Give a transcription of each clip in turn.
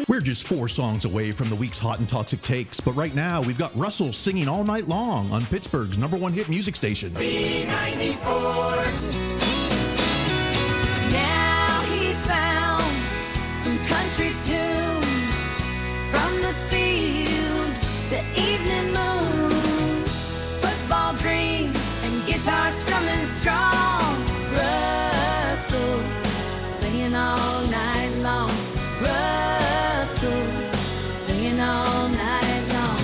We're just 4 songs away from the week's Hot and Toxic Takes, but right now we've got Russell singing all night long on Pittsburgh's #1 hit music station. B94. Now he's found some country tunes, from the field to evening moons, football dreams and guitar strumming strong. Russell's singing all night long. Russell's singing all night long.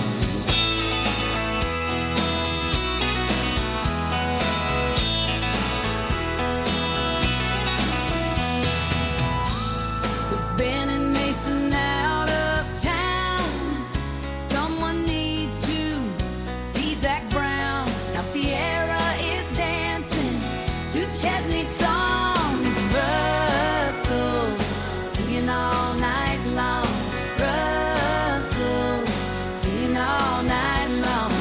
With Ben and Mason out of town, someone needs to see Zach Brown. Now Sierra is dancing to Chesney's songs. Russell's singing all night long. Russell's singing all night long.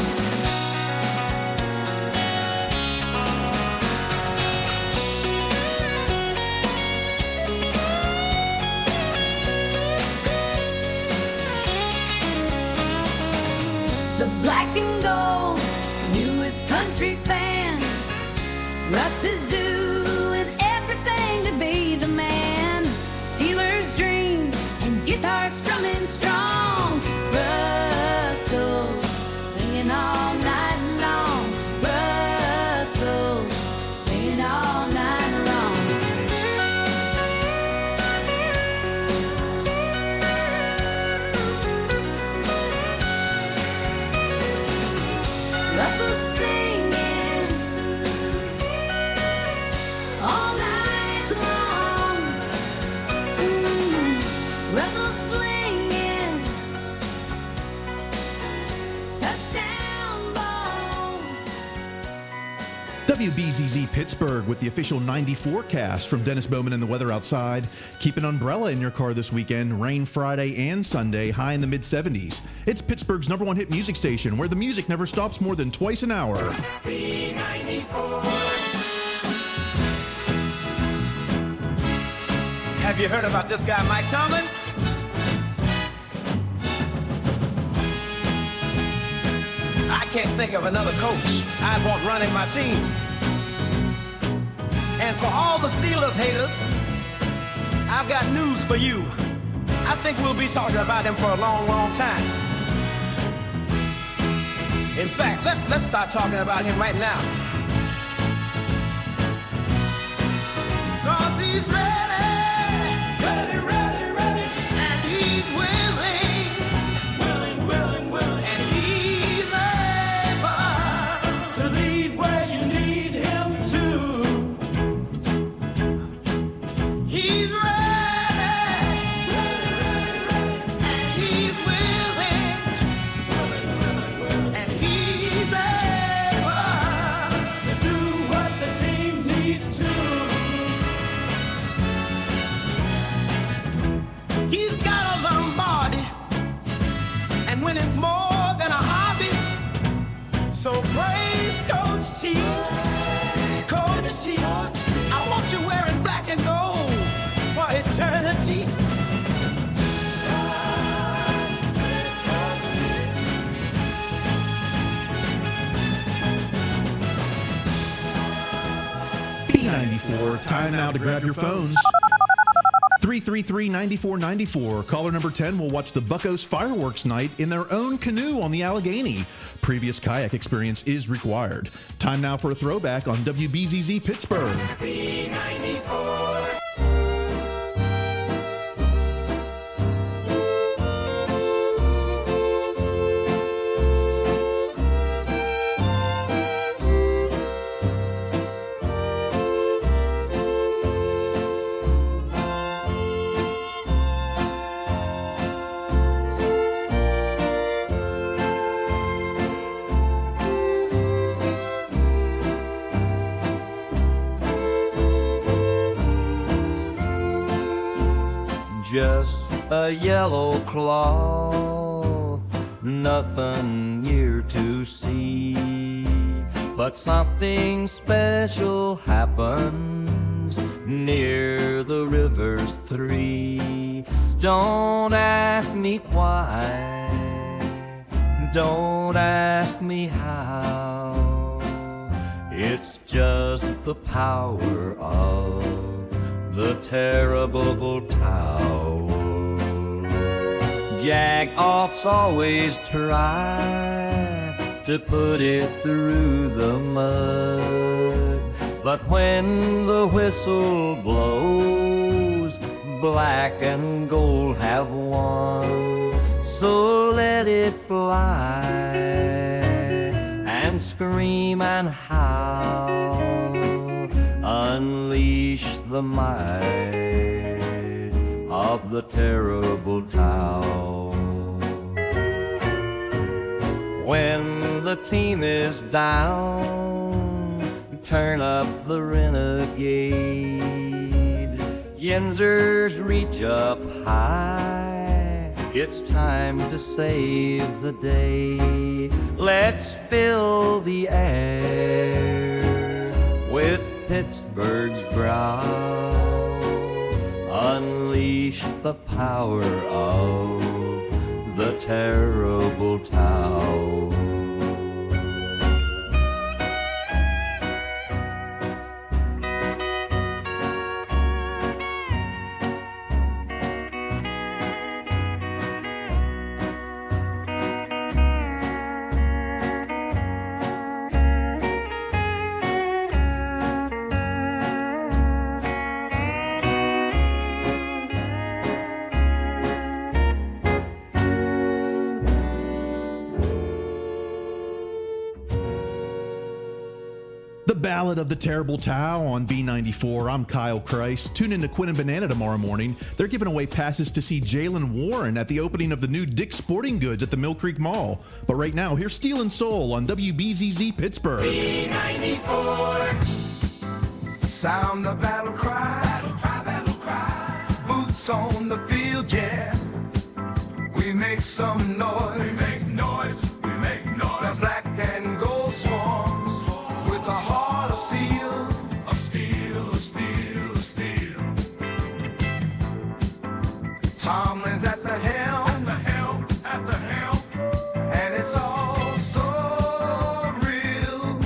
The black and gold newest country fan. Russ is doing everything to be the man. Steelers dreams and guitar strumming strong. Russell's singing all night long. Russell's singing all night long. Russell's singing all night long. Russell slinging touchdown balls. WBZZ Pittsburgh with the official 90 forecast from Dennis Bowman and the weather outside. Keep an umbrella in your car this weekend. Rain Friday and Sunday, high in the mid-70s. It's Pittsburgh's #1 hit music station, where the music never stops more than twice an hour. B94. Have you heard about this guy, Mike Tomlin? I can't think of another coach I'd want running my team. And for all the Steelers haters, I've got news for you. I think we'll be talking about him for a long, long time. In fact, let's start talking about him right now. 'Cause he's ready, and he's willing, and he's able to lead where you need him to. He's ready, and he's willing, and he's able to do what the team needs to. He's got a Lombardi, and winning's more than a hobby. So praise Coach T, Coach T. I want you wearing black and gold for eternity. B94, time now to grab your phones. 333-9494. Caller number 10 will watch the Buccos fireworks night in their own canoe on the Allegheny. Previous kayak experience is required. Time now for a throwback on WBZZ Pittsburgh. B94. Just a yellow cloth, nothing here to see. But something special happens verse 3. Don't ask me why, don't ask me how. It's just the power of the terrible towel. Jack-offs always try to put it through the mud, but when the whistle blows, black and gold have won. So let it fly and scream and howl, unleash the might of the terrible towel. When the team is down, turn up the renegade. Yinzers reach up high, it's time to save the day. Let's fill the air with Pittsburgh's growl, unleash the power of the terrible towel. Ballad of the Terrible Towel on B94. I'm Kyle Chrise. Tune in to Quinn and Banana tomorrow morning. They're giving away passes to see Jalen Warren at the opening of the new Dick's Sporting Goods at the Mill Creek Mall. But right now, here's Steel and Soul on WBZZ Pittsburgh. B94. Sound the battle cry, battle cry, battle cry. Boots on the field, yeah. We make some noise. We make noise. We make noise. The black and gold swarms with a heart of steel, of steel, of steel, of steel. Tomlin's at the helm, at the helm, at the helm, and it's all so real,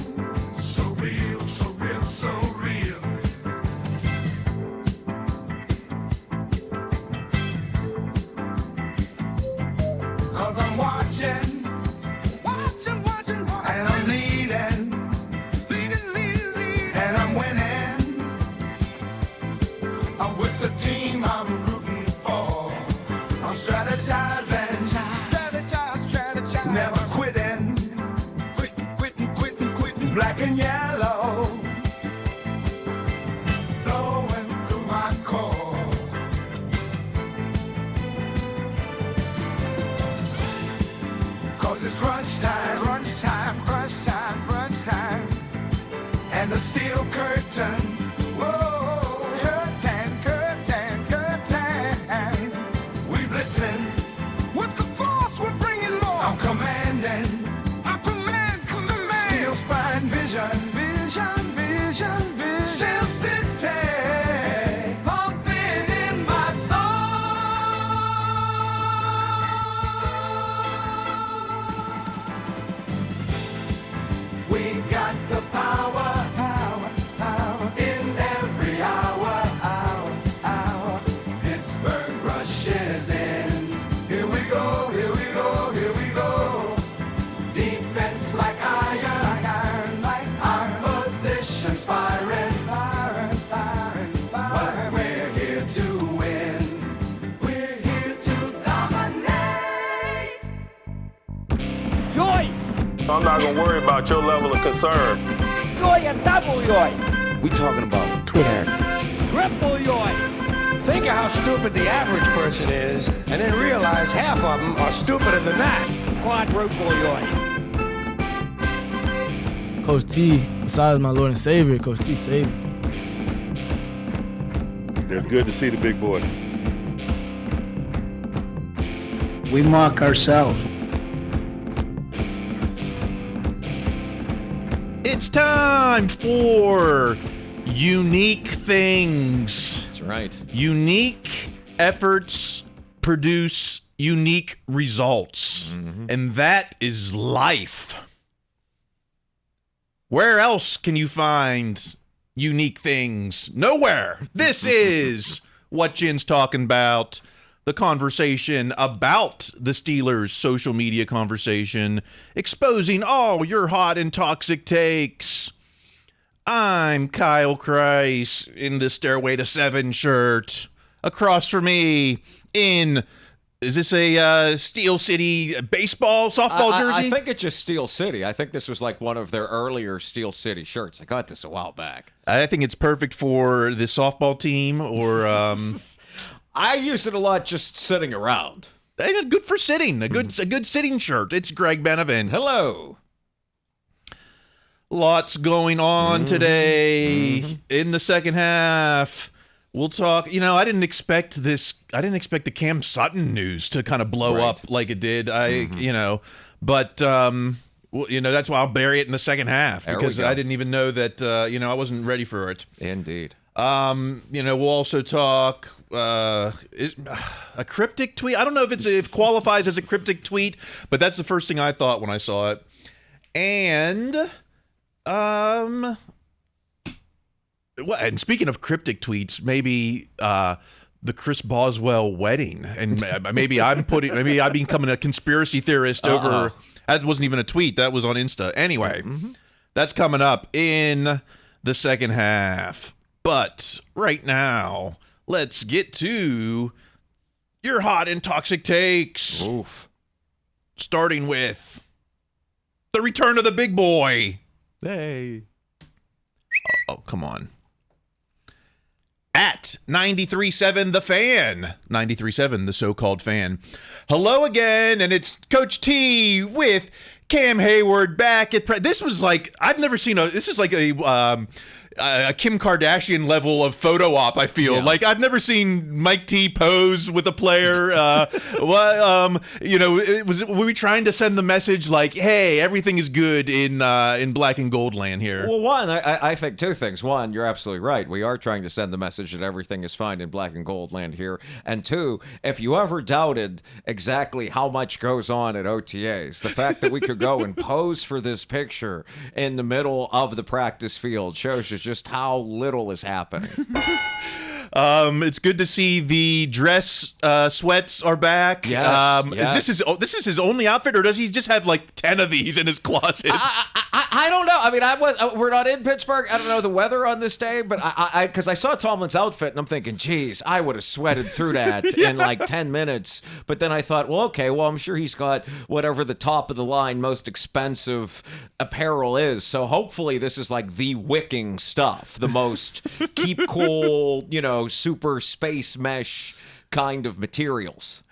so real, so real, so real. Cause I'm watching, watching, watching, watching, and I'm leading, leading, leading, leading, and I'm winning. I'm with the team I'm rooting for. I'm strategizing, strategizing, never quitting, quitting, black and yellow, flowing through my core. Cause it's crunch time, crunch time, crunch time, crunch time, and the steel curtain, whoa, curtain, curtain, curtain. We blitzing with the force, we're bringing more. I'm commanding, I'm command. Steel spine vision, vision, vision, vision. Steel city, pumping in my soul. We got the power, power, power in every hour, hour, hour. Pittsburgh rushes in. Here we go, here we go, here we go. Defense like iron, like iron. Positions firing, firing, firing, firing. But we're here to win. We're here to dominate. Yoy! I'm not gonna worry about your level of concern. Yoy and double yoy! We talking about Twitter. Triple yoy! Think of how stupid the average person is, and then realize half of them are stupider than that. Quadruple yoy! Coach T, besides my Lord and Savior, Coach T saved me. It's good to see the big boy. We mock ourselves. It's time for Unique Things. That's right. Unique efforts produce unique results. And that is life. Where else can you find unique things? Nowhere. This is what Jen's talking about. The conversation about the Steelers' social media conversation, exposing all your hot and toxic takes. I'm Kyle Chrise in the Stairway to Seven shirt. Across from me is this a Steel City softball jersey? I think it's just Steel City. I think this was like one of their earlier Steel City shirts. I got this a while back. I think it's perfect for the softball team or... I use it a lot just sitting around. Good for sitting. A good sitting shirt. It's Greg Benevent. Hello. Lots going on today in the second half. We'll talk. I didn't expect this. I didn't expect the Cam Sutton news to kind of blow up like it did. But that's why I'll bury it in the second half because I didn't even know that. I wasn't ready for it. Indeed. We'll also talk. A cryptic tweet. I don't know if it qualifies as a cryptic tweet, but that's the first thing I thought when I saw it. And and speaking of cryptic tweets, maybe the Chris Boswell wedding, and maybe I'm becoming a conspiracy theorist over. That wasn't even a tweet. That was on Insta. Anyway, that's coming up in the second half. But right now, let's get to your hot and toxic takes. Oof. Starting with the return of the big boy. Hey. Oh, come on. At 93.7 The Fan. 93.7 The so-called fan. Hello again, and it's Coach T with Cam Hayward back at... This was like... I've never seen this is like a Kim Kardashian level of photo op, I feel. Like, I've never seen Mike T pose with a player. Were we trying to send the message like, hey, everything is good in black and gold land here? Well, one, I think two things. One, you're absolutely right. We are trying to send the message that everything is fine in black and gold land here. And two, if you ever doubted exactly how much goes on at OTAs, the fact that we could go and pose for this picture in the middle of the practice field shows you just how little is happening. It's good to see the dress sweats are back. Yes, yes. This is his only outfit, or does he just have like 10 of these in his closet? I don't know. I mean, we're not in Pittsburgh. I don't know the weather on this day, but because I saw Tomlin's outfit and I'm thinking, geez, I would have sweated through that in like 10 minutes. But then I thought, well, okay, I'm sure he's got whatever the top of the line, most expensive apparel is. So hopefully this is like the wicking stuff, the most keep cool, super space mesh kind of materials.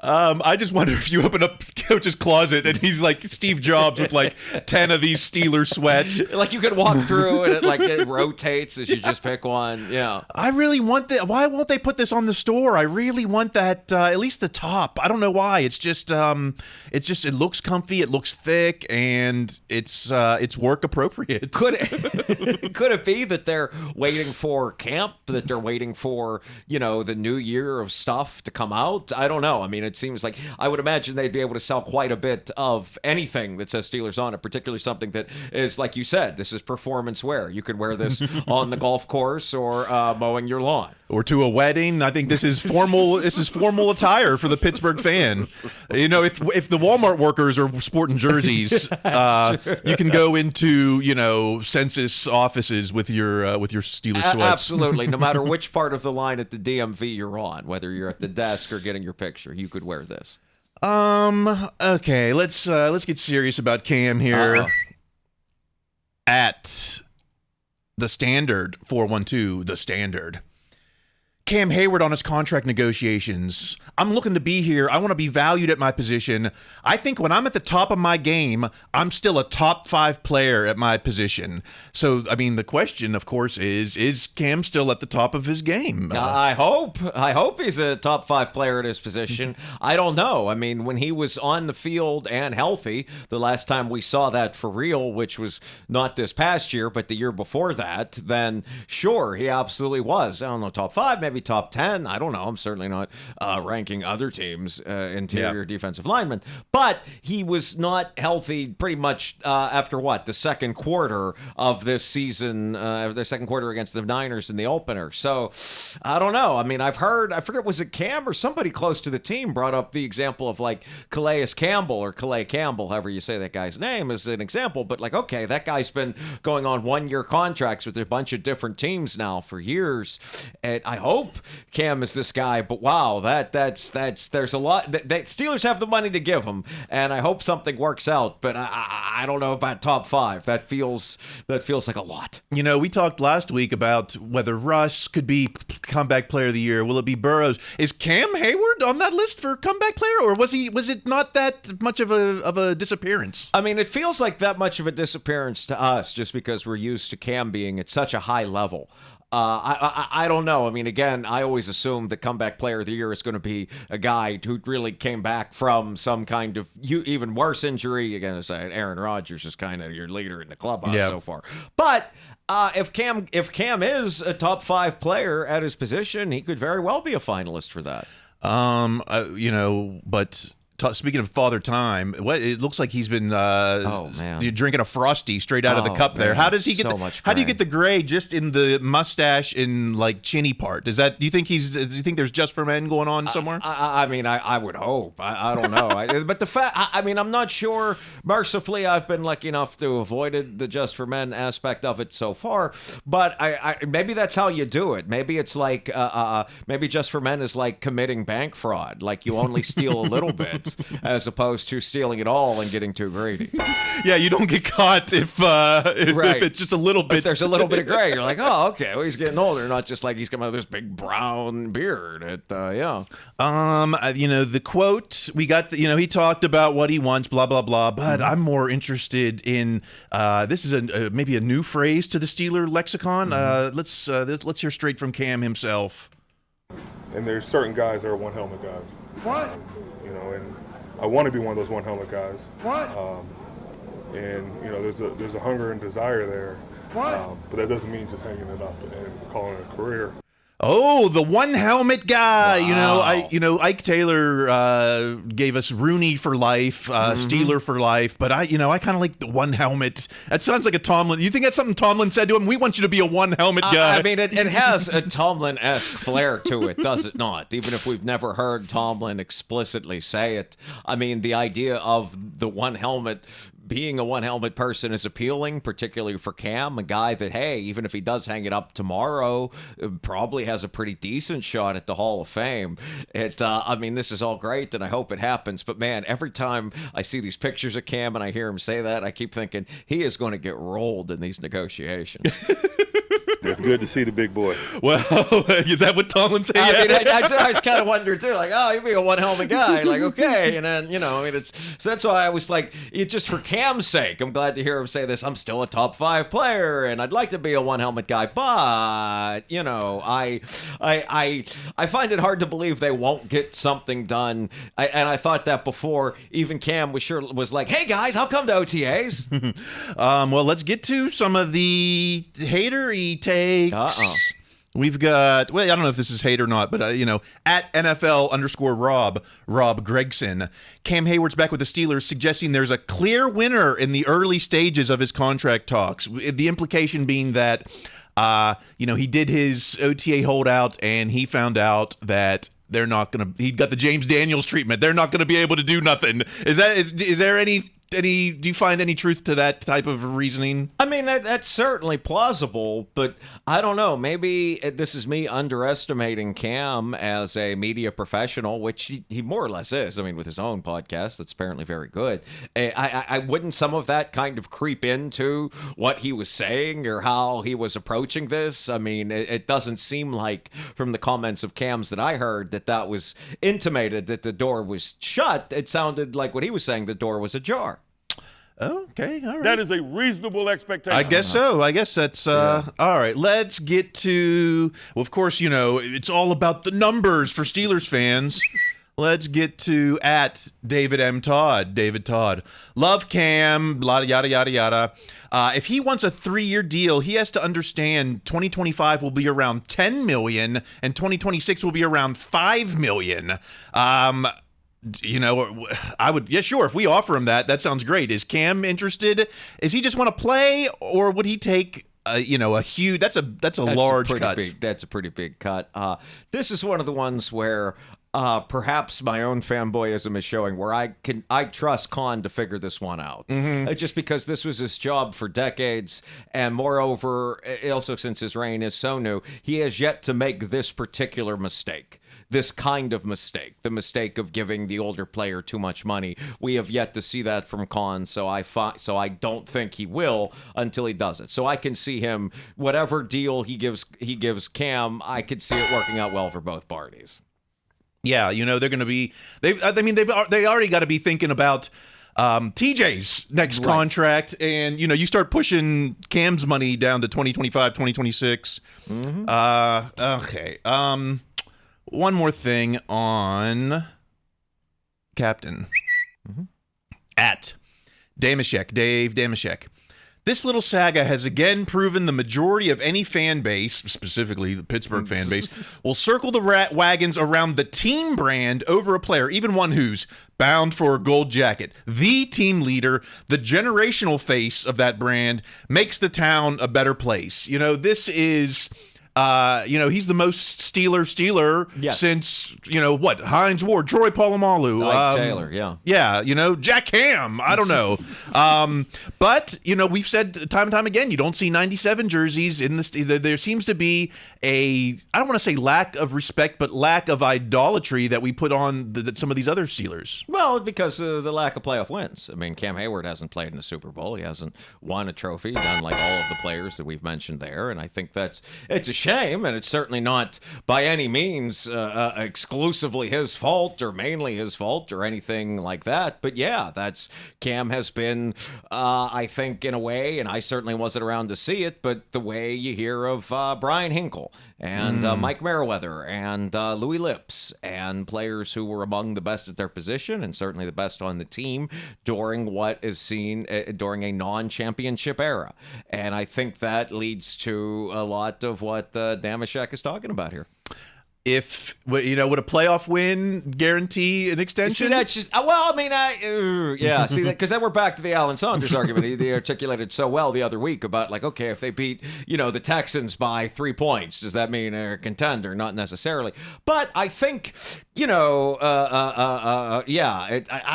I just wonder if you open up Coach's closet and he's like Steve Jobs with like 10 of these Steelers sweats. Like you could walk through and it rotates as you just pick one. Yeah. I really want that. Why won't they put this on the store? I really want that, at least the top. I don't know why. It's just it looks comfy, it looks thick, and it's work appropriate. Could it be that they're waiting for camp, that they're waiting for, the new year of stuff to come out? I don't know. I mean, it seems like I would imagine they'd be able to sell quite a bit of anything that says Steelers on it, particularly something that is, like you said, this is performance wear. You could wear this on the golf course or mowing your lawn. Or to a wedding. I think this is formal. This is formal attire for the Pittsburgh fan. If the Walmart workers are sporting jerseys, you can go into census offices with your Steelers sweats. Absolutely, no matter which part of the line at the DMV you're on, whether you're at the desk or getting your picture, you could wear this. Okay, let's get serious about Cam here. At the Standard 412, the Standard. Cam Hayward on his contract negotiations. I'm looking to be here. I want to be valued at my position. I think when I'm at the top of my game, I'm still a top 5 player at my position. So, I mean, the question, of course, is Cam still at the top of his game? I hope he's a top 5 player at his position. I don't know. I mean, when he was on the field and healthy, the last time we saw that for real, which was not this past year, but the year before that, then sure, he absolutely was. I don't know, top 5, maybe maybe top 10. I don't know. I'm certainly not ranking other teams interior defensive linemen. But he was not healthy pretty much after the second quarter of this season, the second quarter against the Niners in the opener. So I don't know. I mean, I've heard, I forget, was it Cam or somebody close to the team brought up the example of like Calais Campbell or Calais Campbell, however you say that guy's name, as an example. But like, okay, that guy's been going on 1-year contracts with a bunch of different teams now for years. And I hope Cam is this guy. But wow, that's there's a lot. Steelers have the money to give him, and I hope something works out. But I don't know about top 5. That feels like a lot. You know, we talked last week about whether Russ could be comeback player of the year. Will it be Burrows? Is Cam Hayward on that list for comeback player, or was it not that much of a disappearance? I mean, it feels like that much of a disappearance to us just because we're used to Cam being at such a high level. I don't know. I mean, again, I always assumed the comeback player of the year is going to be a guy who really came back from some kind of even worse injury. Again, as Aaron Rodgers is kind of your leader in the clubhouse so far. But if Cam is a top 5 player at his position, he could very well be a finalist for that. But speaking of Father Time, it looks like he's been you're drinking a Frosty straight out of the cup there. How does he get how do you get the gray just in the mustache and like chinny part? Do you think there's Just for Men going on somewhere? I mean, I would hope. I don't know. But the fact, I mean, I'm not sure. Mercifully, I've been lucky enough to avoid the Just for Men aspect of it so far. But I maybe that's how you do it. Maybe it's like maybe Just for Men is like committing bank fraud. Like you only steal a little bit, as opposed to stealing it all and getting too greedy. Yeah, you don't get caught if it's just a little bit. If there's a little bit of gray, you're like, oh, okay, well, he's getting older, not just like he's coming out with this big brown beard. The quote we got, he talked about what he wants, blah blah blah. But I'm more interested in this is maybe a new phrase to the Steeler lexicon. Let's hear straight from Cam himself. And there's certain guys that are one helmet guys. What? And I want to be one of those one helmet guys. What? There's a hunger and desire there. What? But that doesn't mean just hanging it up and calling it a career. Oh, the one helmet guy. Wow. Ike Taylor gave us Rooney for life, Steeler for life, but I kind of like the one helmet. That sounds like a Tomlin. You think that's something Tomlin said to him? We want you to be a one helmet guy. I mean, it has a Tomlin-esque flair to it, does it not? Even if we've never heard Tomlin explicitly say it. I mean, the idea of the one helmet being a one helmet person is appealing, particularly for Cam, a guy that, hey, even if he does hang it up tomorrow, probably has a pretty decent shot at the Hall of Fame. I mean, this is all great, and I hope it happens. But man, every time I see these pictures of Cam and I hear him say that, I keep thinking he is going to get rolled in these negotiations. It's good to see the big boy. Well, is that what Tomlin said? I mean, I was kind of wondering too, like, oh, you'd be a one helmet guy, like, okay, and then so that's why I was like, just for Cam's sake, I'm glad to hear him say this. I'm still a top 5 player, and I'd like to be a one helmet guy, but I find it hard to believe they won't get something done. And I thought that before. Even Cam was like, hey guys, how come to OTAs? Well, let's get to some of the hatery takes. We've got, I don't know if this is hate or not, but, at NFL_Rob Gregson, Cam Hayward's back with the Steelers, suggesting there's a clear winner in the early stages of his contract talks. The implication being that, he did his OTA holdout and he found out that they're not going to, he got the James Daniels treatment. They're not going to be able to do nothing. Is there any, do you find any truth to that type of reasoning? I mean, that's certainly plausible, but I don't know. Maybe this is me underestimating Cam as a media professional, which he more or less is. I mean, with his own podcast, that's apparently very good. I wouldn't some of that kind of creep into what he was saying or how he was approaching this? I mean, it doesn't seem like from the comments of Cam's that I heard that was intimated that the door was shut. It sounded like what he was saying, the door was ajar. Okay, all right. That is a reasonable expectation. I guess so. I guess that's all right. Let's get to, well, of course, it's all about the numbers for Steelers fans. Let's get to at David M. Todd. David Todd. Love Cam, blah, yada, yada, yada. If he wants a 3-year deal, he has to understand 2025 will be around $10 million and 2026 will be around $5 million. You know, I would, yeah, sure. If we offer him that sounds great. Is Cam interested? Is he just want to play, or would he take a huge? That's a large cut. That's a pretty big cut. This is one of the ones where perhaps my own fanboyism is showing, where I trust Khan to figure this one out. Just because this was his job for decades, and moreover, also since his reign is so new, he has yet to make this particular mistake. This kind of mistake, the mistake of giving the older player too much money. We have yet to see that from Khan, so I don't think he will until he does it. So I can see him, whatever deal he gives Cam, I could see it working out well for both parties. Yeah, they're going to be. They already got to be thinking about TJ's next contract, and you start pushing Cam's money down to 2025, 2026. Okay. One more thing on Captain. At Damashek, Dave Damashek. This little saga has again proven the majority of any fan base, specifically the Pittsburgh fan base, will circle the wagons around the team brand over a player, even one who's bound for a gold jacket. The team leader, the generational face of that brand, makes the town a better place. This is... he's the most Steeler since, Hines Ward, Troy Polamalu. Taylor, yeah. Yeah, Jack Ham. I don't know. But, we've said time and time again, you don't see 97 jerseys in the. There seems to be I don't want to say lack of respect, but lack of idolatry that we put on some of these other Steelers. Well, because of the lack of playoff wins. I mean, Cam Hayward hasn't played in the Super Bowl. He hasn't won a trophy, done like all of the players that we've mentioned there. And I think it's a shame, and it's certainly not by any means exclusively his fault or mainly his fault or anything like that. But yeah, Cam has been, I think, in a way, and I certainly wasn't around to see it, but the way you hear of Brian Hinkle and Mike Merriweather and Louis Lips and players who were among the best at their position and certainly the best on the team during what is seen during a non-championship era. And I think that leads to a lot of what Damashek is talking about here. If would a playoff win guarantee an extension? See, that's just yeah. See, because then we're back to the Alan Saunders argument he articulated so well the other week about okay, if they beat the Texans by 3 points, does that mean they're a contender? Not necessarily, but I think I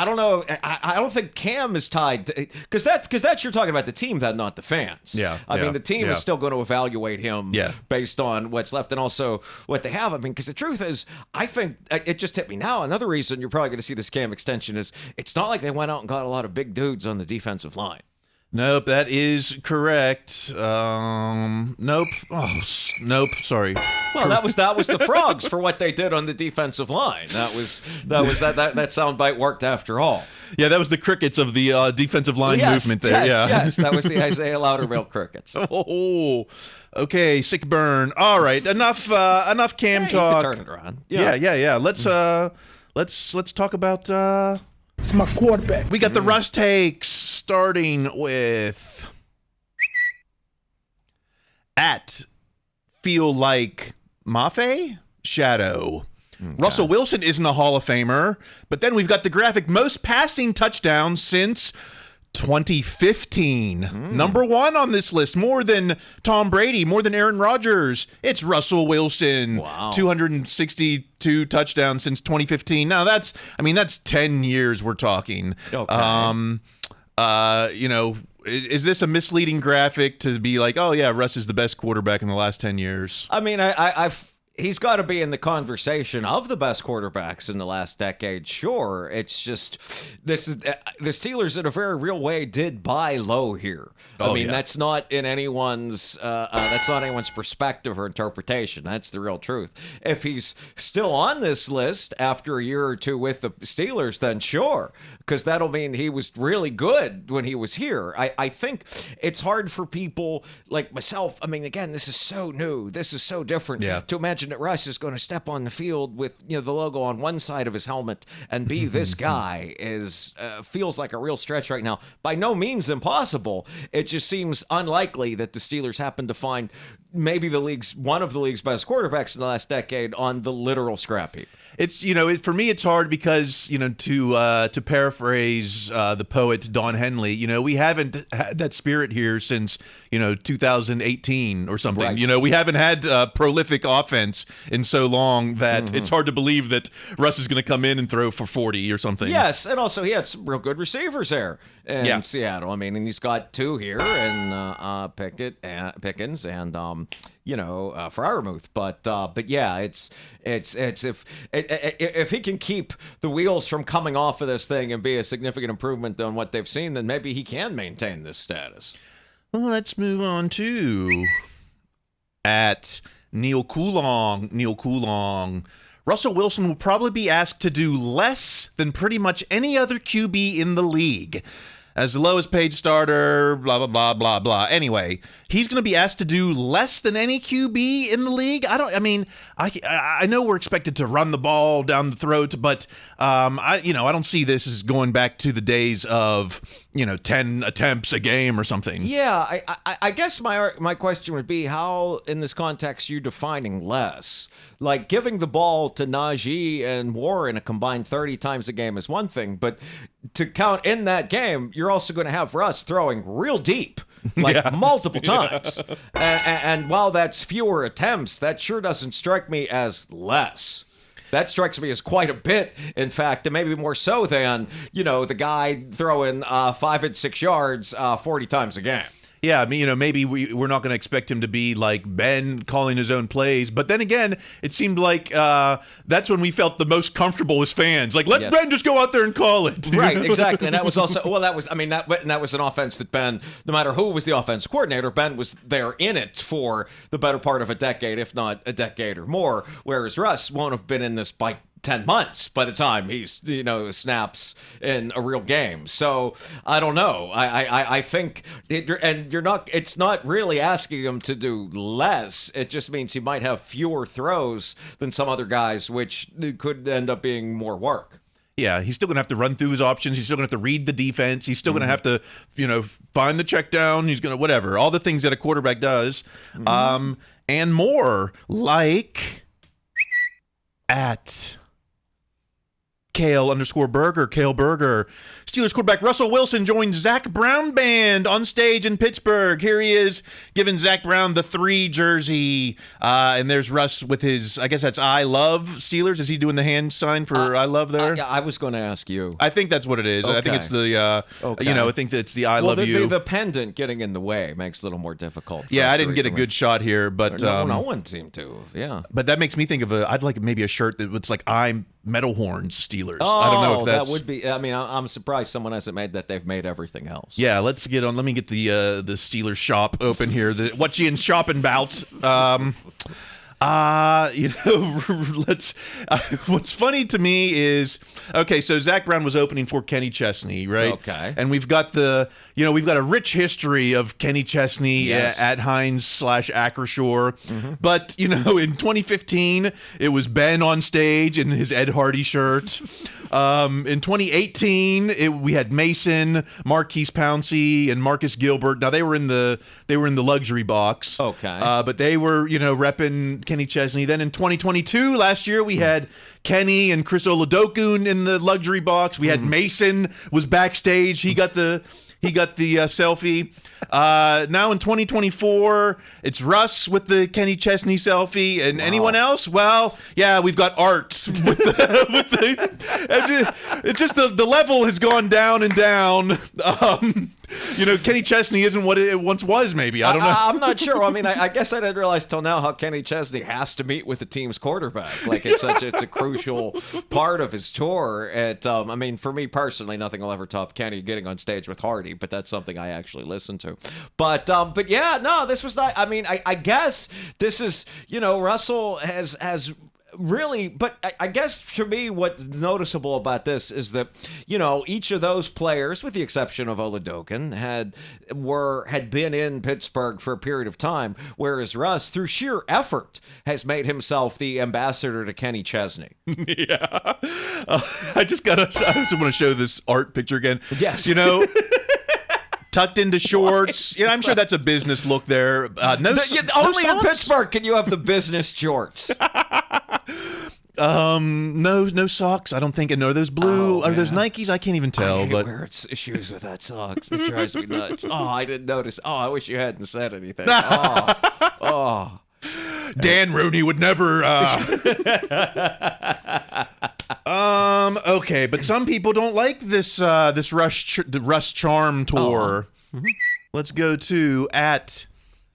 don't know. I don't think Cam is tied because that's you're talking about the team, that not the fans. Yeah, I mean the team is still going to evaluate him based on what's left and also what they have. I mean, because the truth is, I think it just hit me now. Another reason you're probably going to see this Cam extension is it's not like they went out and got a lot of big dudes on the defensive line. Nope, that is correct. Nope. Oh, nope. Sorry. Well, that was the Frogs for what they did on the defensive line. That soundbite worked after all. Yeah, that was the Crickets of the defensive line movement there. Yes, that was the Isaiah Loudermilk Crickets. Oh, okay, sick burn. All right, enough Cam talk. Turn it around. Yeah. Let's talk about. It's my quarterback. We got the Russ takes, starting with at Feel Like Mafe Shadow. Okay. Russell Wilson isn't a Hall of Famer, but then we've got the graphic most passing touchdowns since 2015. Number one on this list, more than Tom Brady, more than Aaron Rodgers. It's Russell Wilson. Wow. 262 touchdowns since 2015. Now that's 10 years we're talking. Okay. Is this a misleading graphic to be like, oh yeah, Russ is the best quarterback in the last 10 years? I mean, he's got to be in the conversation of the best quarterbacks in the last decade. Sure, it's just the Steelers in a very real way did buy low here. That's not in anyone's perspective or interpretation. That's the real truth. If he's still on this list after a year or two with the Steelers, then sure, because that'll mean he was really good when he was here. I think it's hard for people like myself. I mean, again, this is so new. This is so different. To imagine that Russ is going to step on the field with the logo on one side of his helmet and be this guy is feels like a real stretch right now. By no means impossible. It just seems unlikely that the Steelers happen to find maybe one of the league's best quarterbacks in the last decade on the literal scrap heap. It's for me it's hard because to paraphrase the poet Don Henley, we haven't had that spirit here since 2018 or something. Right. We haven't had prolific offense in so long that it's hard to believe that Russ is going to come in and throw for 40 or something. Yes, and also he had some real good receivers there in Seattle. I mean, and he's got two here, and Pickens and Freiermuth. But yeah, it's if he can keep the wheels from coming off of this thing and be a significant improvement on what they've seen, then maybe he can maintain this status. Well, let's move on to at Neil Coulong. Russell Wilson will probably be asked to do less than pretty much any other QB in the league. As the lowest paid starter, blah, blah, blah, blah, blah. Anyway, he's going to be asked to do less than any QB in the league. I know we're expected to run the ball down the throat, but I don't see this as going back to the days of 10 attempts a game or something. Yeah, I guess my question would be, how in this context you're defining less? Like giving the ball to Najee and Warren a combined 30 times a game is one thing, but to count in that game, you're also going to have Russ throwing real deep, multiple times. And while that's fewer attempts, that sure doesn't strike me as less. That strikes me as quite a bit, in fact, and maybe more so than, the guy throwing 5 and 6 yards 40 times a game. Yeah, I mean, maybe we're not going to expect him to be like Ben calling his own plays. But then again, it seemed like that's when we felt the most comfortable as fans. Like, let Ben just go out there and call it. Right, exactly. And that was also, that was an offense that Ben, no matter who was the offensive coordinator, Ben was there in it for the better part of a decade, if not a decade or more. Whereas Russ won't have been in this by 10 months by the time he's snaps in a real game. So I don't know. I think it's not really asking him to do less. It just means he might have fewer throws than some other guys, which could end up being more work. Yeah, he's still going to have to run through his options. He's still going to have to read the defense. He's still going to have to, find the check down. He's going to whatever, all the things that a quarterback does, and more, like at Kale Burger. Steelers quarterback Russell Wilson joined Zach Brown Band on stage in Pittsburgh. Here he is giving Zach Brown the 3 jersey. And there's Russ with his, I guess that's I love Steelers. Is he doing the hand sign for I love there? Yeah, I was going to ask you. I think that's what it is. Okay. I think it's the, I think that's the I love you. The pendant getting in the way makes it a little more difficult. Yeah, I didn't get a good shot here, but. No one seemed to, yeah. But that makes me think of I'd like maybe a shirt that was like I'm Metal Horns Steelers. Oh, I don't know if that's... that would be. I mean, I'm surprised someone hasn't made that. They've made everything else. Yeah, let's get on. Let me get the Steelers shop open here. What you in shopping bout? Let's. What's funny to me is so Zach Brown was opening for Kenny Chesney, right? Okay. And we've got we've got a rich history of Kenny Chesney at Heinz / Acrisure. But in 2015 it was Ben on stage in his Ed Hardy shirt. In 2018 we had Mason, Marquise Pouncey, and Marcus Gilbert. Now they were in the luxury box. Okay. But they were repping Kenny Chesney. Then in 2022, last year, we had Kenny and Chris Oladokun in the luxury box. We had Mason was backstage. He got the selfie. Now in 2024, it's Russ with the Kenny Chesney selfie, and anyone else? Well, yeah, we've got Art. It's just the level has gone down and down. Kenny Chesney isn't what it once was. Maybe I don't know. I'm not sure. I mean, I guess I didn't realize till now how Kenny Chesney has to meet with the team's quarterback. Like it's a crucial part of his tour. I mean, for me personally, nothing will ever top Kenny getting on stage with Hardy, but that's something I actually listen to. But yeah, no, this was not. I mean, I guess this is Russell has really, but I guess for me, what's noticeable about this is that, each of those players, with the exception of Oladokin, had been in Pittsburgh for a period of time, whereas Russ, through sheer effort, has made himself the ambassador to Kenny Chesney. Yeah. I just want to show this art picture again. Yes. Tucked into shorts. Yeah, I'm sure that's a business look there. No only in socks? Pittsburgh can you have the business shorts. No socks. I don't think. And are those blue? Are those Nikes? I can't even tell. I hate but wearing shoes without socks. It drives me nuts. Oh, I didn't notice. Oh, I wish you hadn't said anything. Oh. Dan Rooney would never. Okay, but some people don't like this the Russ Charm tour. Let's go to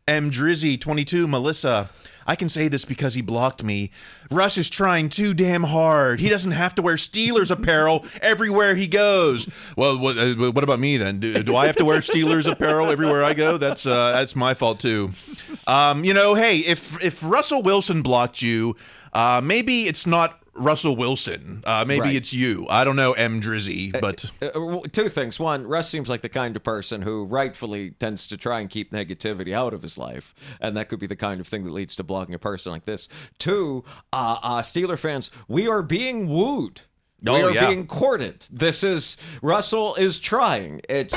@mdrizzy22 Melissa. I can say this because he blocked me. Russ is trying too damn hard. He doesn't have to wear Steelers apparel everywhere he goes. Well, what about me then? Do I have to wear Steelers apparel everywhere I go? That's my fault too. Hey, if Russell Wilson blocked you, maybe it's not Russell Wilson. Maybe it's you. I don't know, Drizzy, but... Two things. One, Russ seems like the kind of person who rightfully tends to try and keep negativity out of his life, and that could be the kind of thing that leads to blocking a person like this. Two, Steeler fans, we are being wooed. We are being courted. Russell is trying. Is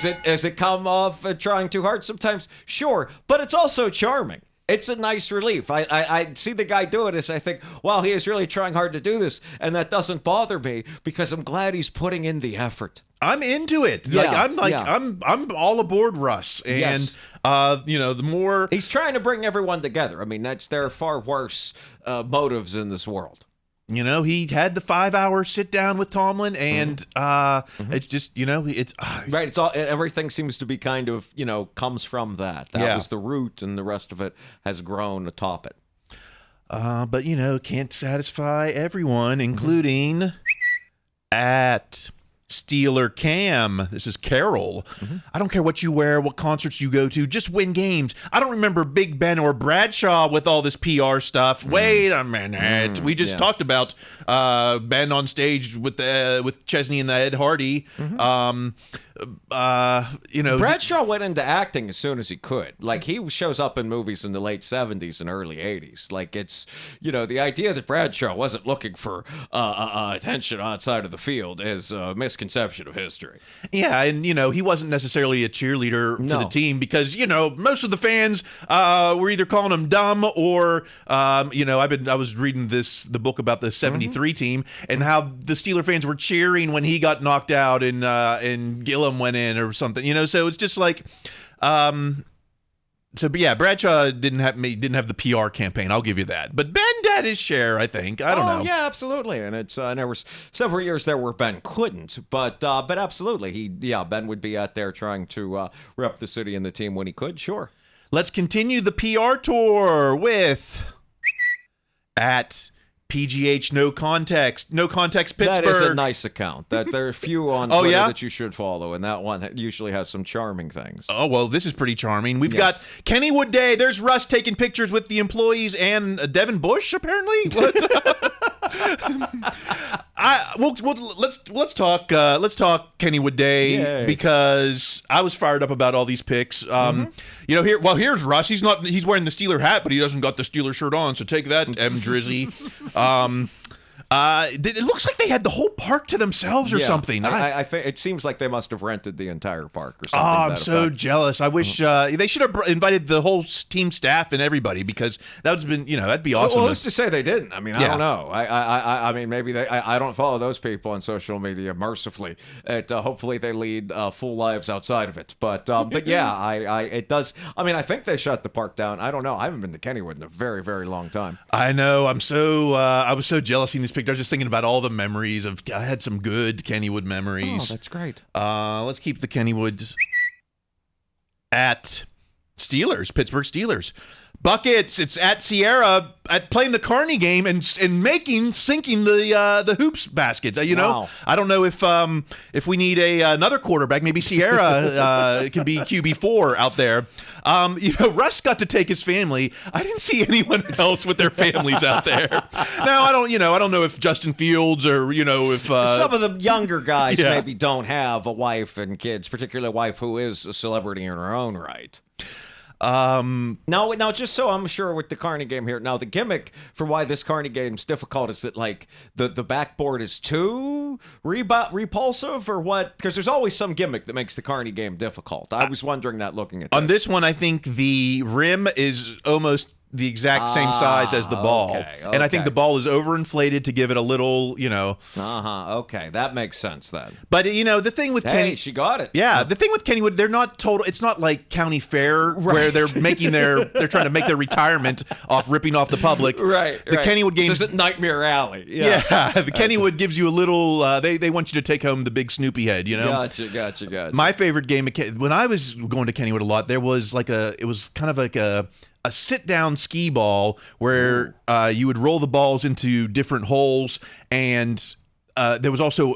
it come off trying too hard sometimes? Sure, but it's also charming. It's a nice relief. I see the guy do it as I think, wow, he is really trying hard to do this, and that doesn't bother me because I'm glad he's putting in the effort. I'm into it. I'm all aboard Russ, and the more he's trying to bring everyone together. I mean, there are far worse motives in this world. He had the 5-hour sit down with Tomlin, and it's just, it's right. It's all everything seems to be kind of comes from that. That was the root, and the rest of it has grown atop it. But can't satisfy everyone, including at Steeler Cam. This is Carol. I don't care what you wear, what concerts you go to, just win games. I don't remember Big Ben or Bradshaw with all this PR stuff. Wait a minute. We just talked about Ben on stage with Chesney and the Ed Hardy. Bradshaw went into acting as soon as he could. Like, he shows up in movies in the late 70s and early 80s. Like, it's, the idea that Bradshaw wasn't looking for attention outside of the field is a misconception of history. Yeah, and, he wasn't necessarily a cheerleader for the team because, most of the fans were either calling him dumb or, I was reading the book about the 73 team and how the Steeler fans were cheering when he got knocked out and Gillum went in or something, so it's just like Bradshaw didn't have the PR campaign, I'll give you that, but Ben had his share, I think. I don't know. Yeah, absolutely. And it's there was several years there where Ben couldn't, but absolutely Ben would be out there trying to rep the city and the team when he could. Sure. Let's continue the PR tour with at PGH No Context Pittsburgh. That is a nice account. That there are a few on Twitter that you should follow, and that one usually has some charming things. Oh, well, this is pretty charming. We've got Kennywood Day. There's Russ taking pictures with the employees and Devin Bush, apparently. What? Let's talk Kennywood Day because I was fired up about all these picks. Here's Russ. He's wearing the Steeler hat, but he doesn't got the Steeler shirt on. So take that, Drizzy. It looks like they had the whole park to themselves or something. I think it seems like they must have rented the entire park or something. Oh, I'm so jealous. I wish they should have invited the whole team staff and everybody because that'd be awesome. Well, who's to say they didn't? I mean, I don't know. I mean, maybe I don't follow those people on social media mercifully. Hopefully they lead full lives outside of it. But yeah, it does. I mean, I think they shut the park down. I don't know. I haven't been to Kennywood in a very, very long time. I know. I was so jealous seeing this picture. I was just thinking about all the memories I had some good Kennywood memories. Oh, that's great. Let's keep the Kennywoods at Pittsburgh Steelers. Buckets. It's at Sierra at playing the Kearney game and sinking the hoops baskets. Wow. I don't know if we need another quarterback. Maybe Sierra can be QB4 out there. Russ got to take his family. I didn't see anyone else with their families out there. Now I don't know if Justin Fields or if some of the younger guys maybe don't have a wife and kids, particularly a wife who is a celebrity in her own right. Now, just so I'm sure with the Kearney game here. Now, the gimmick for why this Kearney game's difficult is that like the backboard is too repulsive or what? Because there's always some gimmick that makes the Kearney game difficult. I was wondering that looking at this. On this one, I think the rim is almost the exact same size as the ball. Okay. And I think the ball is overinflated to give it a little, Okay, that makes sense then. But, the thing with Kenny... she got it. Yeah, the thing with Kennywood, they're not total... It's not like county fair where they're making they're trying to make their retirement off ripping off the public. Right, The Kennywood game... This isn't Nightmare Alley. Yeah, the Kennywood gives you a little... They want you to take home the big Snoopy head, Gotcha. My favorite game... When I was going to Kennywood a lot, there was it was kind of like a sit-down skee ball where you would roll the balls into different holes, and there was also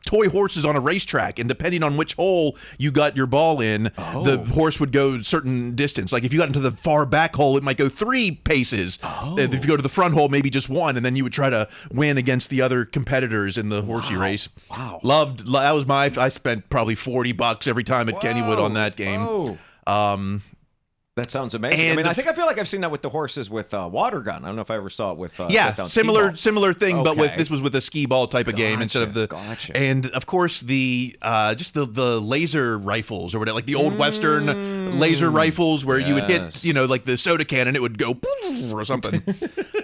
toy horses on a racetrack, and depending on which hole you got your ball in, the horse would go a certain distance. Like if you got into the far back hole, it might go 3 paces. And if you go to the front hole, maybe just 1, and then you would try to win against the other competitors in the horsey race. Wow. That was I spent probably $40 every time at Kennywood on that game. That sounds amazing. I feel like I've seen that with the horses with water gun. I don't know if I ever saw it with similar thing, but this was with a skee ball type of game instead of the. Gotcha. And of course the laser rifles or whatever, like the old Western laser rifles where you would hit like the soda can and it would go or something.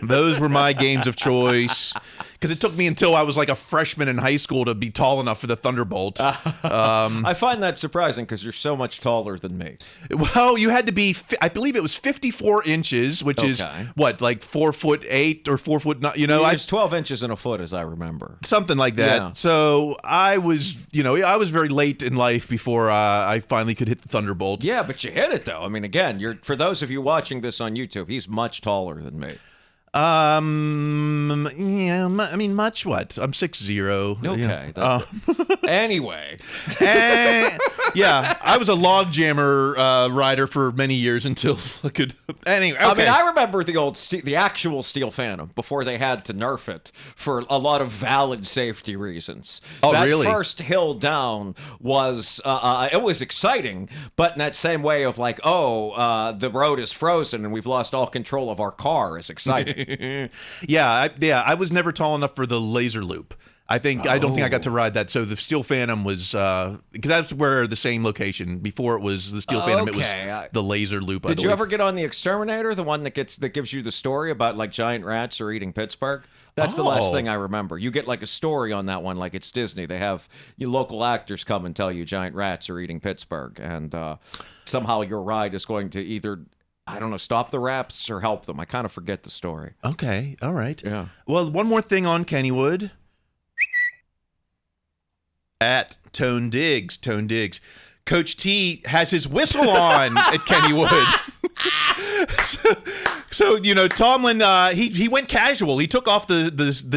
Those were my games of choice. Because it took me until I was like a freshman in high school to be tall enough for the Thunderbolt. I find that surprising because you're so much taller than me. Well, you had to be, I believe it was 54 inches, which is what, like 4'8" or 4'9", It's 12 inches in a foot, as I remember. Something like that. Yeah. So I was, I was very late in life before I finally could hit the Thunderbolt. Yeah, but you hit it though. I mean, again, for those of you watching this on YouTube, he's much taller than me. Much what? I'm 6'0". Okay. Anyway. Yeah, I was a log jammer rider for many years until I could. Anyway, okay. I remember the actual Steel Phantom before they had to nerf it for a lot of valid safety reasons. Really? That first hill down was it was exciting, but in that same way of like, the road is frozen and we've lost all control of our car is exciting. I was never tall enough for the laser loop. I don't think I got to ride that. So the Steel Phantom was because that's where the same location. Before it was the Steel Phantom, it was the laser loop. Did you ever get on the Exterminator, the one that gives you the story about like giant rats are eating Pittsburgh? That's the last thing I remember. You get like a story on that one, like it's Disney. They have local actors come and tell you giant rats are eating Pittsburgh, and somehow your ride is going to either, I don't know, stop the rats or help them. I kind of forget the story. Okay, all right. Yeah. Well, one more thing on Kennywood. At Tone Diggs. Coach T has his whistle on at Kennywood. So Tomlin, he went casual. He took off the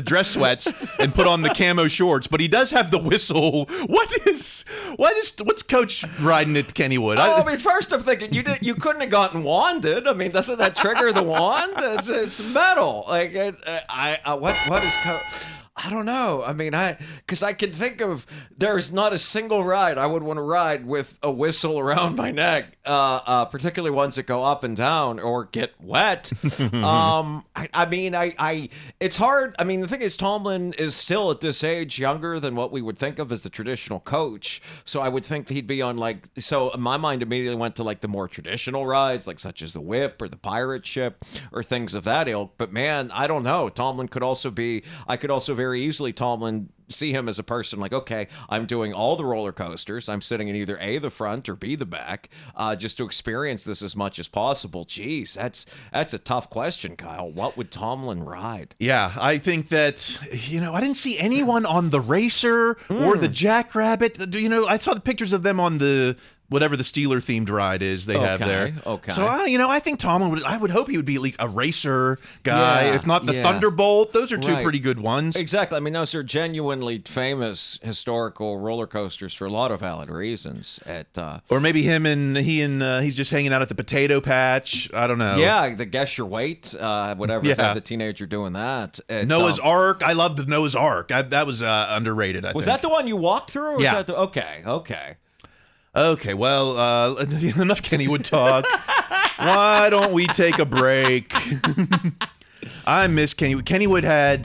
dress sweats and put on the camo shorts, but he does have the whistle. What's Coach riding at Kennywood? First I'm thinking you couldn't have gotten wanded. Doesn't that trigger the wand? It's metal. Like what is Coach? I don't know. Because I can think of, there's not a single ride I would want to ride with a whistle around my neck, particularly ones that go up and down or get wet. It's hard. The thing is, Tomlin is still at this age younger than what we would think of as the traditional coach. So I would think that he'd be on so my mind immediately went to the more traditional rides, such as the Whip or the Pirate Ship or things of that ilk. But man, I don't know. Tomlin could also be, I could also very easily see him as a person okay, I'm doing all the roller coasters. I'm sitting in either A, the front, or B, the back, just to experience this as much as possible. Jeez, that's a tough question, Kyle. What would Tomlin ride? Yeah, I think that, I didn't see anyone on the Racer or the Jackrabbit. I saw the pictures of them on the whatever the Steeler themed ride is they have there. Okay. So I think Tomlin I would hope he would be like a racer guy, if not the Thunderbolt. Those are two pretty good ones. Exactly. I mean, those are genuinely famous historical roller coasters for a lot of valid reasons. Or maybe he's just hanging out at the potato patch. I don't know. Yeah, the guess your weight, whatever. Yeah. The teenager doing that. Noah's Ark. I loved the Noah's Ark. That was underrated. Was that the one you walked through? Or was that okay. Okay, well, enough Kennywood talk. Why don't we take a break? I miss Kennywood. Kennywood had,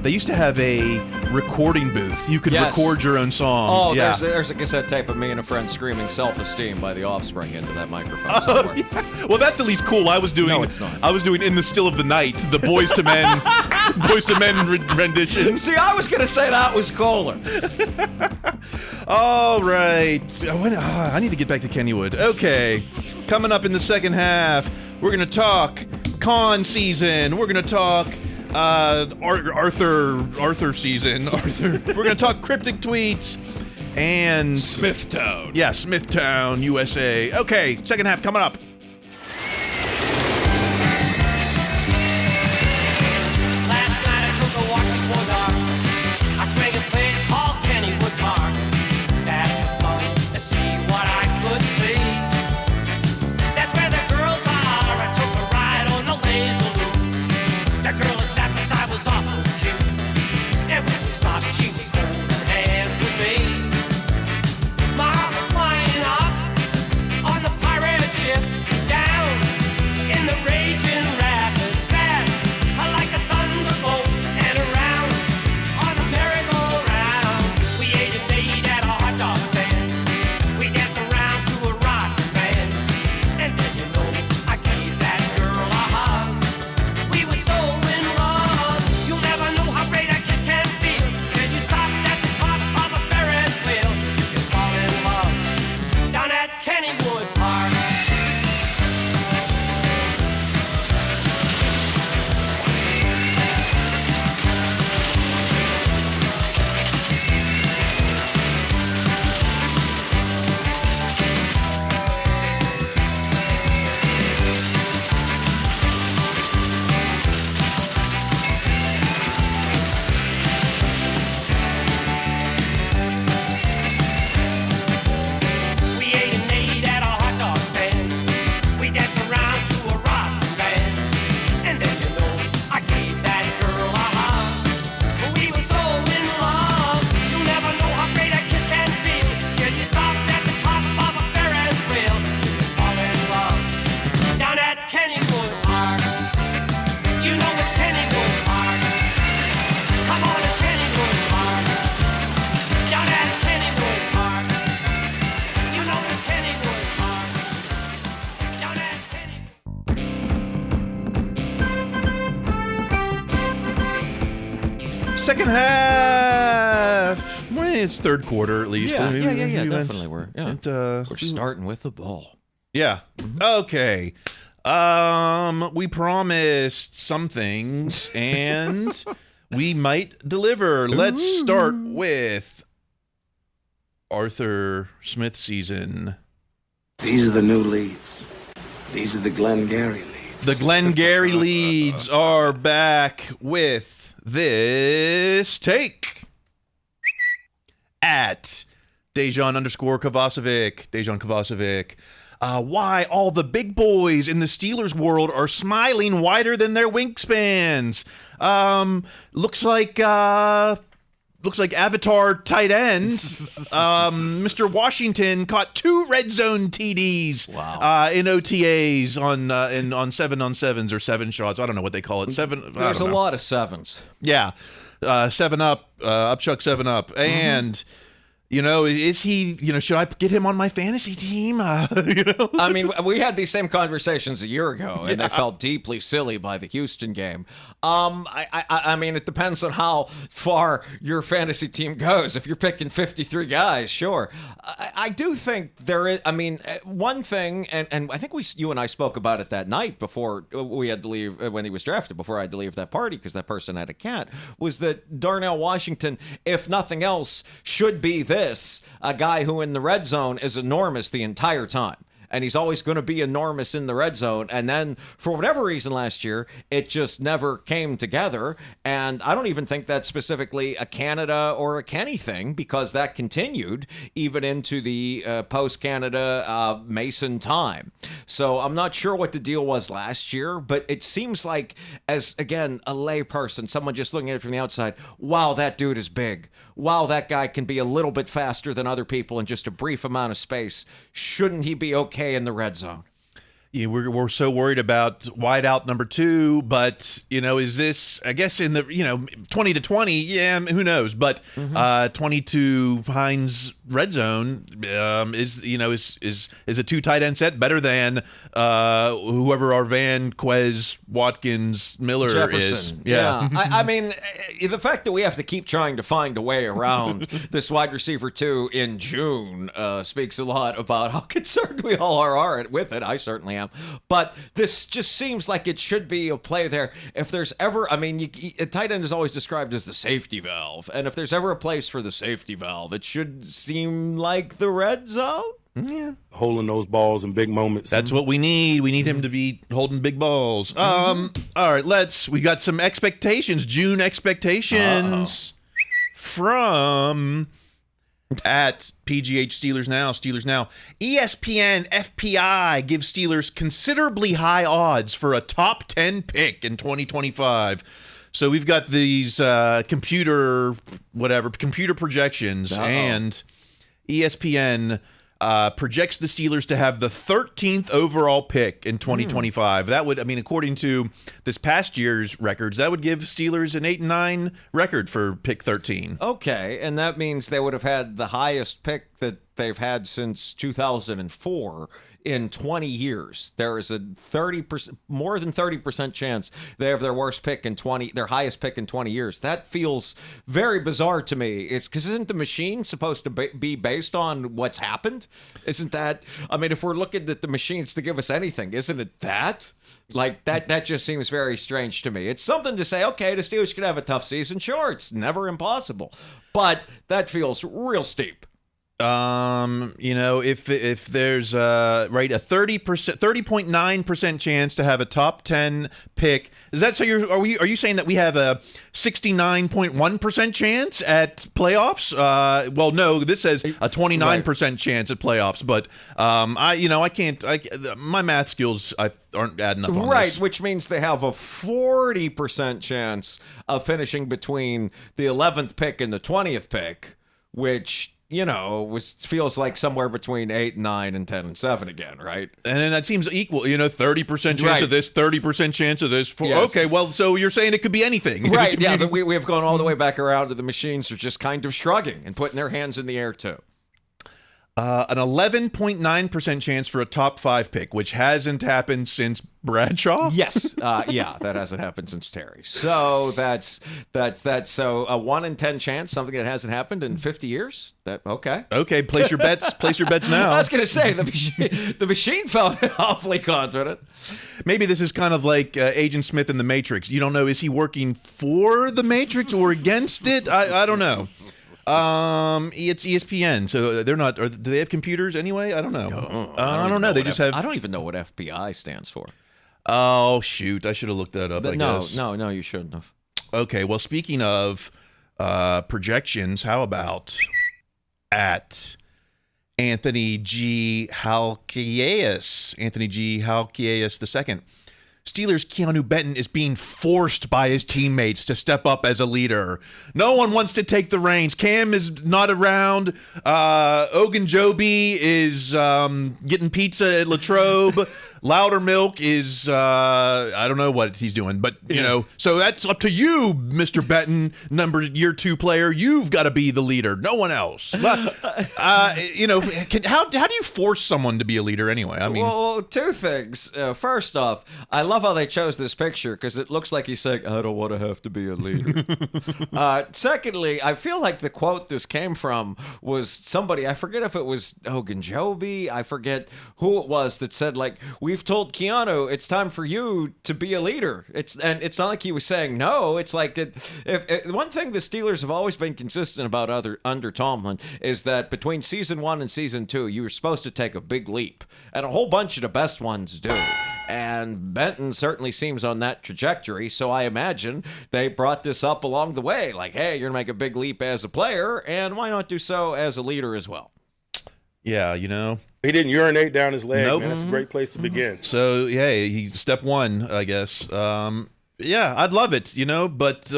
they used to have a recording booth. You could record your own song. Oh, there's a cassette tape of me and a friend screaming Self-Esteem by The Offspring into that microphone somewhere. Yeah. Well, that's at least cool. I was doing, no, it's not. I was doing In the Still of the Night, the Boys to Men, rendition. See, I was going to say that was cooler. All right. I need to get back to Kennywood. Okay. Coming up in the second half, we're going to talk con season. We're going to talk Arthur season. We're going to talk cryptic tweets and Smithtown. Yeah, Smithtown, USA. Okay, second half coming up. Last night I took a walk before dark. I swing a place called Kennywood Park. That's some fun to see what I could see. That's where the girls are. I took a ride on the laser loop. The girl who sat beside was awful cute. And when we stopped, she was holding hands with me. My heart was flying up on the pirate ship down in the raging rapids fast. I like a thunderbolt and around on a merry-go-round. We ate and ate at a hot dog stand. We danced around to a rock band. And then you know I gave that girl a hug. We were so in love. You'll never know how great a kiss can feel. Till you stop at the top of a Ferris wheel. You can fall in love down at Kennywood Park. We ate and ate at a hot dog stand. We danced around to a rock band. And then you know I gave that girl a hug. We were so in love. You'll never know how great a kiss can feel. Till you stop at the top of a Ferris wheel. You can fall in love down at Kennywood Park. You know it's Kennywood Park. Come on, it's Kennywood Park. Down at Kennywood Park. You know it's Kennywood Park. Down at Kennywood. Second half. Well, it's third quarter at least. Yeah, You went- definitely. We're starting with the ball. Yeah. Okay. We promised some things and we might deliver. Let's start with Arthur Smith season. These are the new leads. These are the Glengarry leads. The Glengarry leads are back with this take at Dejan Kovacevic. Why all the big boys in the Steelers world are smiling wider than their wingspans. Looks like Avatar tight ends. Mr. Washington caught 2 red zone TDs in OTAs on 7-on-7s or 7 shots. I don't know what they call it. There's a lot of 7s. Yeah. 7 up, Upchuck 7 up. And is he, should I get him on my fantasy team? I mean, we had these same conversations a year ago, and they felt deeply silly by the Houston game. I mean, it depends on how far your fantasy team goes. If you're picking 53 guys, sure. I do think there is, one thing, and I think you and I spoke about it that night before we had to leave, when he was drafted, before I had to leave that party because that person had a cat, was that Darnell Washington, if nothing else, should be this. this, a guy who in the red zone is enormous the entire time. And he's always going to be enormous in the red zone. And then, for whatever reason last year, it just never came together. And I don't even think that's specifically a Canada or a Kenny thing, because that continued even into the post-Canada Mason time. So I'm not sure what the deal was last year, but it seems like, as, again, a layperson, someone just looking at it from the outside, wow, that dude is big. Wow, that guy can be a little bit faster than other people in just a brief amount of space. Shouldn't he be okay in the red zone? Yeah, we're so worried about wide out number 2, but is this? I guess in the 20 to 20, yeah, who knows? But 22 Hines red zone is a 2 tight end set better than whoever our Van Quez Watkins Miller Jefferson. is. Yeah, I mean, the fact that we have to keep trying to find a way around this wide receiver 2 in June speaks a lot about how concerned we all are with it. I certainly am. But this just seems like it should be a play there. If there's ever, a tight end is always described as the safety valve. And if there's ever a place for the safety valve, it should seem like the red zone. Yeah. Holding those balls in big moments. That's what we need. We need him to be holding big balls. All right, we got some expectations, June expectations from at PGH Steelers Now. ESPN FPI gives Steelers considerably high odds for a top 10 pick in 2025. So we've got these computer projections, and ESPN projects the Steelers to have the 13th overall pick in 2025. That would, according to this past year's records, that would give Steelers an 8-9 record for pick 13. Okay, and that means they would have had the highest pick that they've had since 2004 in 20 years. There is a 30%, more than 30% chance they have their worst pick in 20, their highest pick in 20 years. That feels very bizarre to me. It's because isn't the machine supposed to be based on what's happened? Isn't that, if we're looking at the machines to give us anything, isn't it that? Like, that just seems very strange to me. It's something to say, okay, the Steelers could have a tough season. Sure, it's never impossible. But that feels real steep. If there's a 30.9% chance to have a top 10 pick, is that so? Are you saying that we have a 69.1% chance at playoffs? Well, no, this says a 29% chance at playoffs, but I can't. My math skills aren't adding up on right, this. Which means they have a 40% chance of finishing between the 11th pick and the 20th pick, which feels like somewhere between 8, 9, and 10 and 7 again, right? And then that seems equal, 30% chance of this, 30% chance of this. Yes. Okay, well, so you're saying it could be anything. Right, yeah, we have gone all the way back around to the machines are just kind of shrugging and putting their hands in the air, too. An 11.9% chance for a top 5 pick, which hasn't happened since Bradshaw? Yes. Yeah, that hasn't happened since Terry. So that's so a 1 in 10 chance, something that hasn't happened in 50 years. Okay, place your bets. Place your bets now. I was going to say the machine felt awfully confident. Maybe this is kind of like Agent Smith in The Matrix. You don't know, is he working for The Matrix or against it? I don't know. It's ESPN, so they're not. Do they have computers anyway? I don't know. I don't know. They just have. I don't even know what FBI stands for. Oh shoot! I should have looked that up. I guess. No, you shouldn't have. Okay. Well, speaking of projections, how about at Anthony G. Halkias? Anthony G. Halkias II. Steelers' Keanu Benton is being forced by his teammates to step up as a leader. No one wants to take the reins. Cam is not around. Ogunjobi is getting pizza at Latrobe. Loudermilk is, I don't know what he's doing, but, so that's up to you, Mr. Benton, year 2 player. You've got to be the leader, no one else. How do you force someone to be a leader anyway? Well, 2 things. First off, I love how they chose this picture because it looks like he's saying, I don't want to have to be a leader. Secondly, I feel like the quote this came from was somebody, I forget if it was Ogunjobi, I forget who it was that said, like, we we've told Keanu it's time for you to be a leader. It's not like he was saying no. It's like if one thing the Steelers have always been consistent about under Tomlin is that between season 1 and season 2, you were supposed to take a big leap, and a whole bunch of the best ones do. And Benton certainly seems on that trajectory, so I imagine they brought this up along the way. Like, hey, you're going to make a big leap as a player, and why not do so as a leader as well? Yeah, He didn't urinate down his leg, Nope. man. That's a great place to begin. So, yeah, step one, I guess. Yeah, I'd love it, but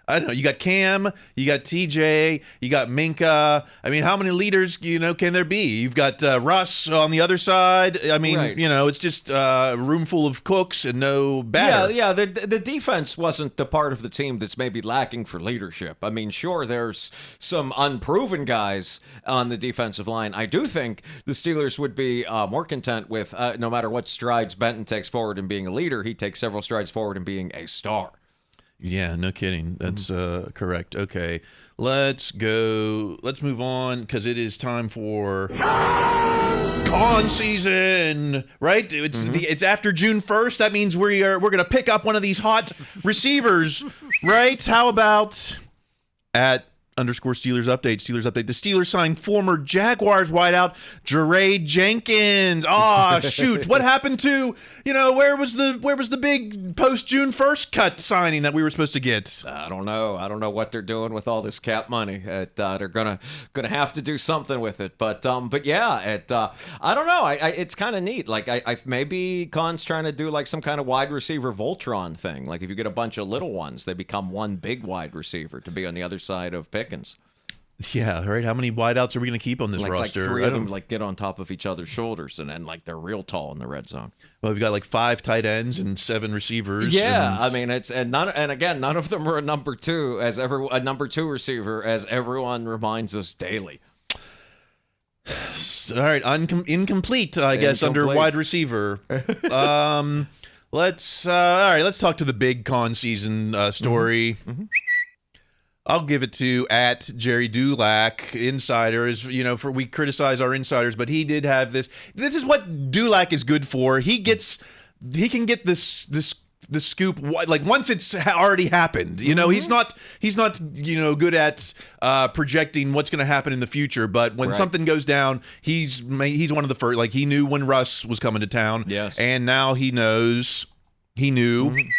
I don't know. You got Cam, you got TJ, you got Minka. I mean, how many leaders, can there be? You've got Russ on the other side. I mean, Right. It's just a room full of cooks and no batter. Yeah. The defense wasn't the part of the team that's maybe lacking for leadership. I mean, sure, there's some unproven guys on the defensive line. I do think the Steelers would be more content with no matter what strides Benton takes forward in being a leader, he takes several strides forward in being a star. Yeah, no kidding. That's correct. Okay, let's go. Let's move on because it is time for con season. Right? It's after June 1st. That means we're gonna pick up one of these hot receivers. Right? How about at _Steelers update. The Steelers signed former Jaguars wideout Jaray Jenkins. Shoot. What happened to, where was the big post June 1st cut signing that we were supposed to get? I don't know. I don't know what they're doing with all this cap money. They're gonna have to do something with it. But yeah, I don't know. It's kind of neat. Like I maybe Khan's trying to do like some kind of wide receiver Voltron thing. Like if you get a bunch of little ones, they become one big wide receiver to be on the other side of Pickens. Yeah, right. How many wideouts are we going to keep on this roster? Like 3 of them get on top of each other's shoulders, and then they're real tall in the red zone. Well, we've got like 5 tight ends and 7 receivers. Yeah, I mean none of them are a number 2 a number 2 receiver, as everyone reminds us daily. All right, incomplete, I guess, under wide receiver. Let's talk to the big con season story. Mm-hmm. I'll give it to at Jerry Dulac, insiders. We criticize our insiders, but he did have this. This is what Dulac is good for. He can get the scoop like once it's already happened. He's not good at projecting what's going to happen in the future. But when something goes down, he's one of the first. Like he knew when Russ was coming to town. Yes, and now he knows. He knew. Mm-hmm.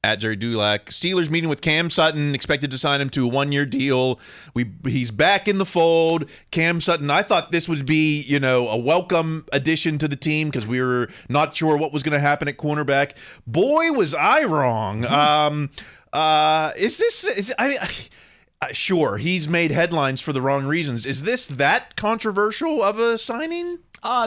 At Jerry Dulac, Steelers meeting with Cam Sutton, expected to sign him to a 1-year deal. He's back in the fold. Cam Sutton, I thought this would be, a welcome addition to the team because we were not sure what was going to happen at cornerback. Boy, was I wrong. Sure, he's made headlines for the wrong reasons. Is this that controversial of a signing?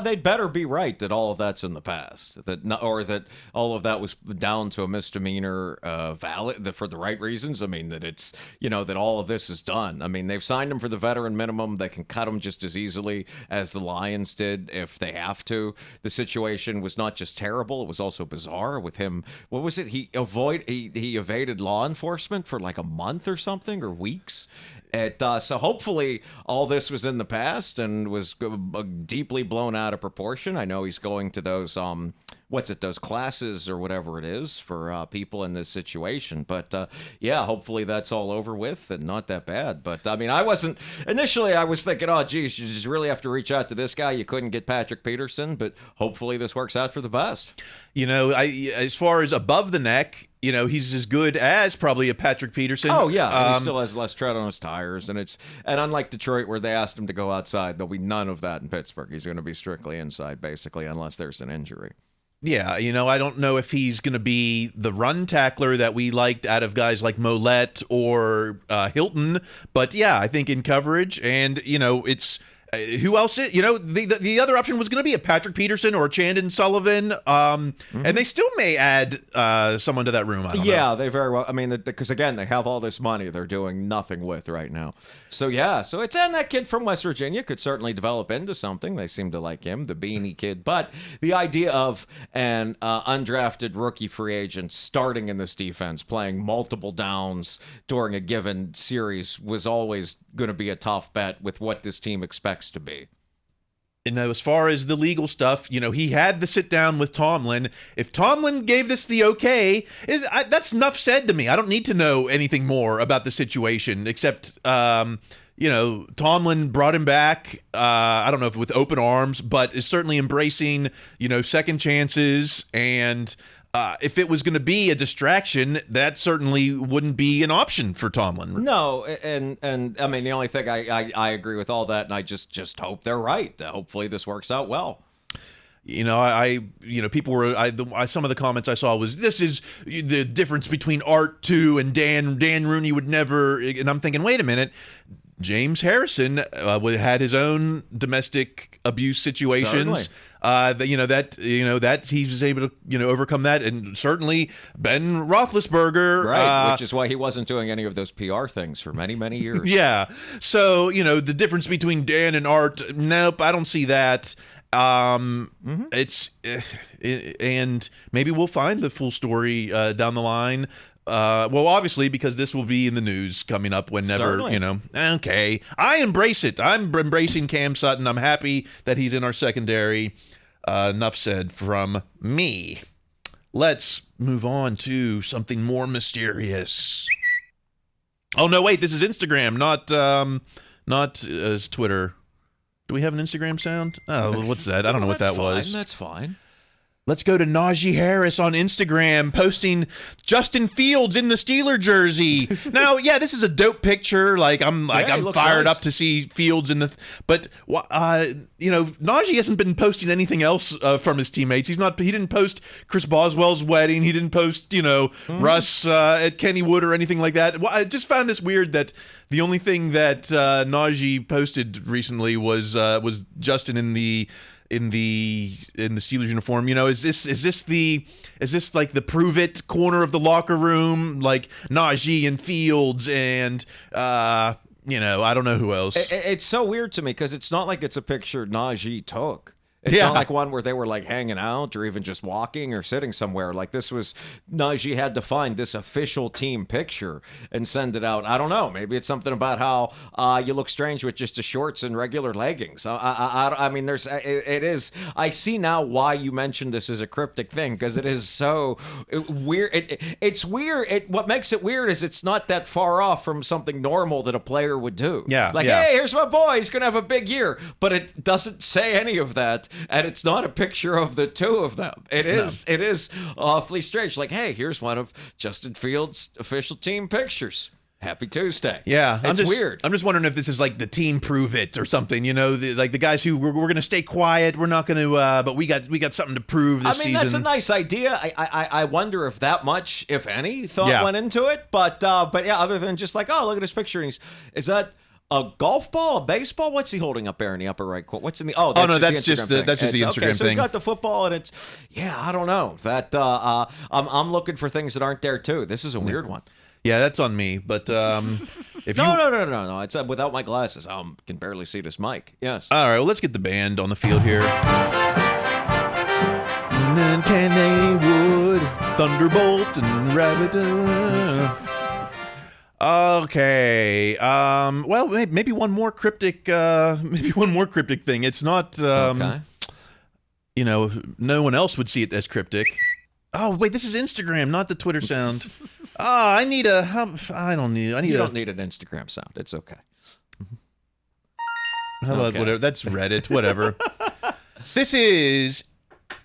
They'd better be right that all of that's in the past, or that all of that was down to a misdemeanor, valid for the right reasons. I mean, that it's, that all of this is done. I mean, they've signed him for the veteran minimum. They can cut him just as easily as the Lions did if they have to. The situation was not just terrible, it was also bizarre with him. What was it? He evaded law enforcement for like a month or something, or weeks. So hopefully all this was in the past and was deeply blown out of proportion. I know he's going to those those classes or whatever it is for people in this situation. But yeah, hopefully that's all over with and not that bad. But I mean, I was thinking, oh, geez, you just really have to reach out to this guy. You couldn't get Patrick Peterson, but hopefully this works out for the best. As far as above the neck, he's as good as probably a Patrick Peterson. Oh yeah, and he still has less tread on his tires, and unlike Detroit where they asked him to go outside, there'll be none of that in Pittsburgh. He's going to be strictly inside, basically, unless there's an injury. Yeah, I don't know if he's going to be the run tackler that we liked out of guys like Mollett or Hilton, but yeah, I think in coverage, and it's. Who else? The other option was going to be a Patrick Peterson or Chandon Sullivan, and they still may add someone to that room. I don't know. They very well. I mean, because again, they have all this money they're doing nothing with right now. So yeah, it's and that kid from West Virginia could certainly develop into something. They seem to like him, the beanie kid. But the idea of an undrafted rookie free agent starting in this defense, playing multiple downs during a given series, was always going to be a tough bet with what this team expects to be. as far as the legal stuff, he had the sit down with Tomlin. If Tomlin gave this the okay, that's enough said to me. I don't need to know anything more about the situation except, Tomlin brought him back. I don't know if with open arms, but is certainly embracing, second chances. And if it was going to be a distraction, that certainly wouldn't be an option for Tomlin. No, and I mean, the only thing I agree with all that, and I just hope they're right. Hopefully this works out well. People were, some of the comments I saw was, this is the difference between Art 2 and Dan Rooney would never, and I'm thinking, wait a minute, James Harrison had his own domestic abuse situations. That he was able to overcome that, and certainly Ben Roethlisberger, right? Which is why he wasn't doing any of those PR things for many years. Yeah. So the difference between Dan and Art, nope, I don't see that. It's and maybe we'll find the full story down the line. Well, obviously, because this will be in the news coming up whenever, Certainly. Okay. I embrace it. I'm embracing Cam Sutton. I'm happy that he's in our secondary. Enough said from me. Let's move on to something more mysterious. Oh, no, wait. This is Instagram, not Twitter. Do we have an Instagram sound? Oh, what's that? I don't know what that was. That's fine. Let's go to Najee Harris on Instagram posting Justin Fields in the Steeler jersey. Now, yeah, this is a dope picture. I'm fired up to see Fields in the. But Najee hasn't been posting anything else from his teammates. He didn't post Chris Boswell's wedding. He didn't post Russ at Kennywood or anything like that. Well, I just found this weird that the only thing that Najee posted recently was Justin in the Steelers uniform. Is this like the prove it corner of the locker room, like Najee and Fields and I don't know who else. It's so weird to me because it's not like it's a picture Najee took. It's not like one where they were like hanging out or even just walking or sitting somewhere. Like this was Najee had to find this official team picture and send it out. I don't know. Maybe it's something about how you look strange with just the shorts and regular leggings. I mean, it is. I see now why you mentioned this as a cryptic thing because it is so weird. It's weird. What makes it weird is it's not that far off from something normal that a player would do. Yeah. Hey, here's my boy. He's gonna have a big year, but it doesn't say any of that. And it's not a picture of the two of them. It is awfully strange. Like, hey, here's one of Justin Fields' official team pictures. Happy Tuesday. Yeah, it's weird. I'm just wondering if this is like the team prove it or something. Like the guys who we're going to stay quiet. We're not going to. But we got something to prove this season. That's a nice idea. I wonder if that much, if any, thought went into it. But yeah, other than just like, oh, look at this picture. And is that a golf ball, a baseball? What's he holding up there in the upper right corner? What's in the? That's just the Instagram thing. So he's got the football, and it's I don't know that. I'm looking for things that aren't there too. This is a weird one. Yeah, that's on me. But if no. It's without my glasses. I can barely see this mic. Yes. All right. Well, let's get the band on the field here. Kennywood, Thunderbolt, and Rabbit. Okay. Well, maybe one more cryptic. Thing. It's not. Okay. No one else would see it as cryptic. Oh wait, this is Instagram, not the Twitter sound. I need a. I don't need. I need. You don't need an Instagram sound. It's okay. How about whatever? That's Reddit. Whatever. This is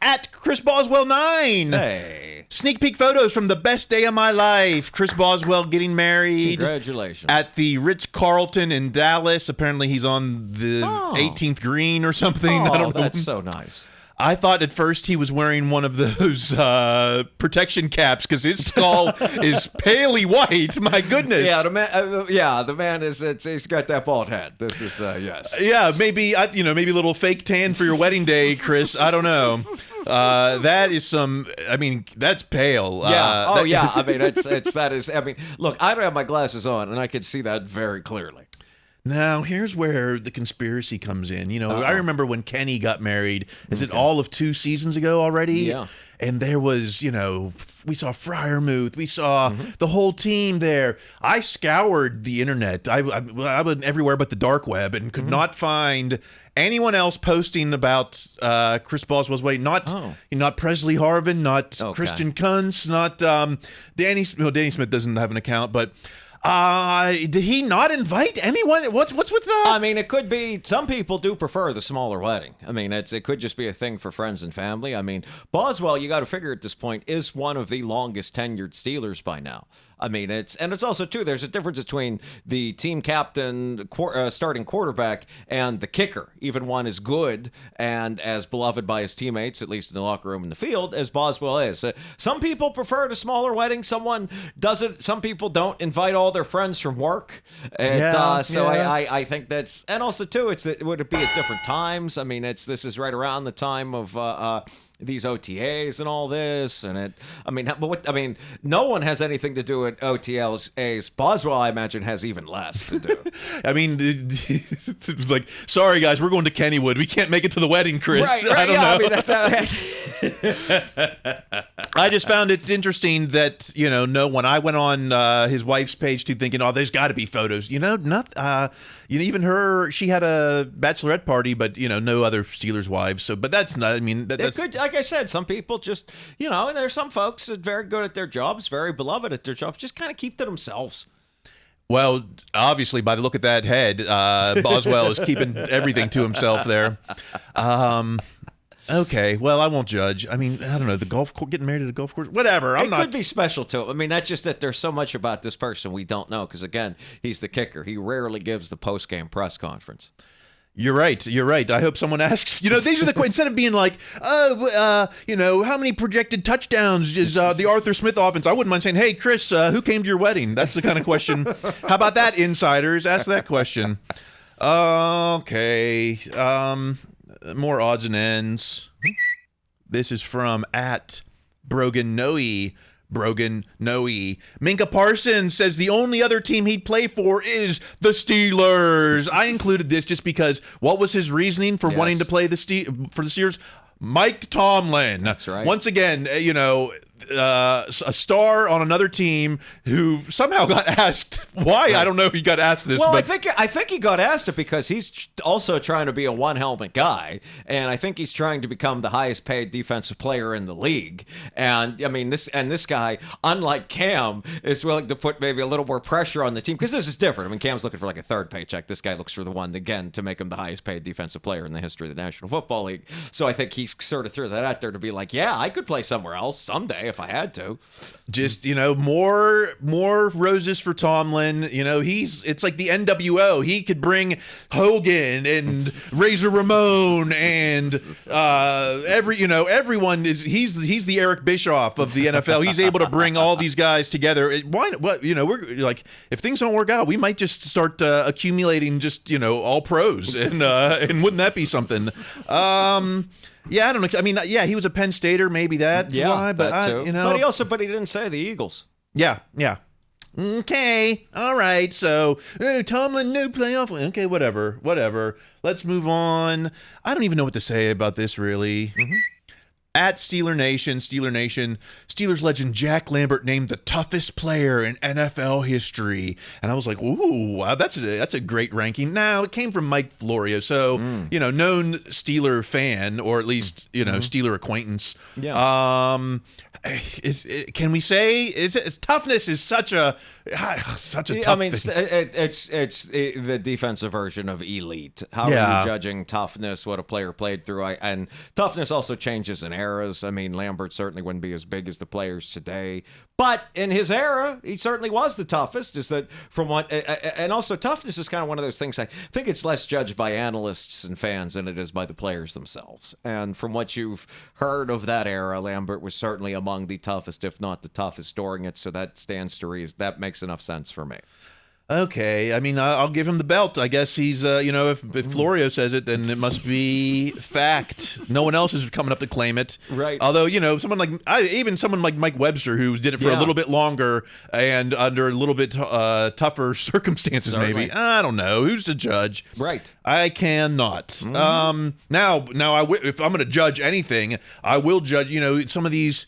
at Chris Boswell 9. Hey. Sneak peek photos from the best day of my life. Chris Boswell getting married. Congratulations. At the Ritz-Carlton in Dallas. Apparently he's on the 18th green or something. I don't know. That's so nice. I thought at first he was wearing one of those protection caps because his skull is palely white. My goodness. Yeah, the man is. He's got that bald head. This is yes. Yeah, maybe maybe a little fake tan for your wedding day, Chris. I don't know. That is some. I mean, that's pale. Yeah. I mean, that is. I mean, look, I don't have my glasses on, and I can see that very clearly. Now, here's where the conspiracy comes in. I remember when Kenny got married. Is it all of 2 seasons ago already? Yeah. And there was, we saw Fryermuth. We saw the whole team there. I scoured the internet. I went everywhere but the dark web and could not find anyone else posting about Chris Boswell's wedding. Not Presley Harvin, not Christian Kunz, not Danny Smith. Danny Smith doesn't have an account, but... did he not invite anyone? What's with that? I mean, it could be. Some people do prefer the smaller wedding. I mean, it could just be a thing for friends and family. I mean, Boswell, you got to figure at this point, is one of the longest tenured Steelers by now. I mean, it's also too. There's a difference between the team captain, starting quarterback, and the kicker. Even one as good and as beloved by his teammates, at least in the locker room and the field, as Boswell is. Some people prefer the smaller wedding. Someone doesn't. Some people don't invite all their friends from work. I think that's, and also too, would it be at different times? I mean, this is right around the time of these OTAs and all this, and no one has anything to do with OTAs. Boswell, I imagine, has even less to do. I mean, it was like, sorry guys, we're going to Kennywood. We can't make it to the wedding, Chris. Right, I don't know. I mean, that's I just found it interesting that when I went on his wife's page too, thinking, oh, there's got to be photos. Even her, she had a bachelorette party, but no other Steelers wives. So, but that's not. I mean, that's good. Like I said, some people just and there's some folks that are very good at their jobs, very beloved at their jobs, just kind of keep to themselves. Well, obviously, by the look at that head, Boswell is keeping everything to himself there. Okay, well, I won't judge. I mean, I don't know, the golf course, getting married at a golf course, whatever. It could be special to him. I mean, that's just that there's so much about this person we don't know, because, again, he's the kicker. He rarely gives the post-game press conference. You're right. I hope someone asks, these are the, instead of being like, how many projected touchdowns is the Arthur Smith offense? I wouldn't mind saying, hey, Chris, who came to your wedding? That's the kind of question. How about that, insiders? Ask that question. Okay. More odds and ends. This is from @Brogan Noe. Minka Parsons says the only other team he'd play for is the Steelers. I included this just because what was his reasoning for wanting to play for the Steelers? Mike Tomlin. That's right. Once again, a star on another team who somehow got asked why. I don't know if he got asked this. Well, but I think he got asked it because he's also trying to be a one helmet guy, and I think he's trying to become the highest paid defensive player in the league. And I mean, this guy, unlike Cam, is willing to put maybe a little more pressure on the team, because this is different. I mean, Cam's looking for like a third paycheck. This guy looks for the one again to make him the highest paid defensive player in the history of the National Football League. So I think he sort of threw that out there to be like, yeah, I could play somewhere else someday if I had to. Just, more roses for Tomlin. It's like the NWO. He could bring Hogan and Razor Ramon and everyone is he's the Eric Bischoff of the NFL. He's able to bring all these guys together. We're like, if things don't work out, we might just start accumulating just all pros, and wouldn't that be something? Yeah, I don't know. I mean, yeah, he was a Penn Stater. Maybe that's why. But But he didn't say the Eagles. Yeah. Okay. All right. So Tomlin, no playoff. Okay, whatever. Let's move on. I don't even know what to say about this, really. Steeler Nation, Steelers legend Jack Lambert named the toughest player in NFL history, and I was like, "Ooh, wow, that's a great ranking." Now it came from Mike Florio, so known Steeler fan, or at least Steeler acquaintance. Yeah. Can we say toughness is such a tough thing? I mean, it's the defensive version of elite. How are you judging toughness? What a player played through, and toughness also changes in eras. I mean, Lambert certainly wouldn't be as big as the players today, but in his era, he certainly was the toughest. Is that from what? And also, toughness is kind of one of those things. I think it's less judged by analysts and fans than it is by the players themselves. And from what you've heard of that era, Lambert was certainly among the toughest, if not the toughest, during it. So that stands to reason. That makes enough sense for me. Okay, I mean, I'll give him the belt. I guess he's, if Florio says it, then it must be fact. No one else is coming up to claim it. Right. Although, someone like Mike Webster, who did it for a little bit longer and under a little bit tougher circumstances, Certainly. maybe. I don't know. Who's to judge? Right. I cannot. Now, if I'm going to judge anything, I will judge, some of these...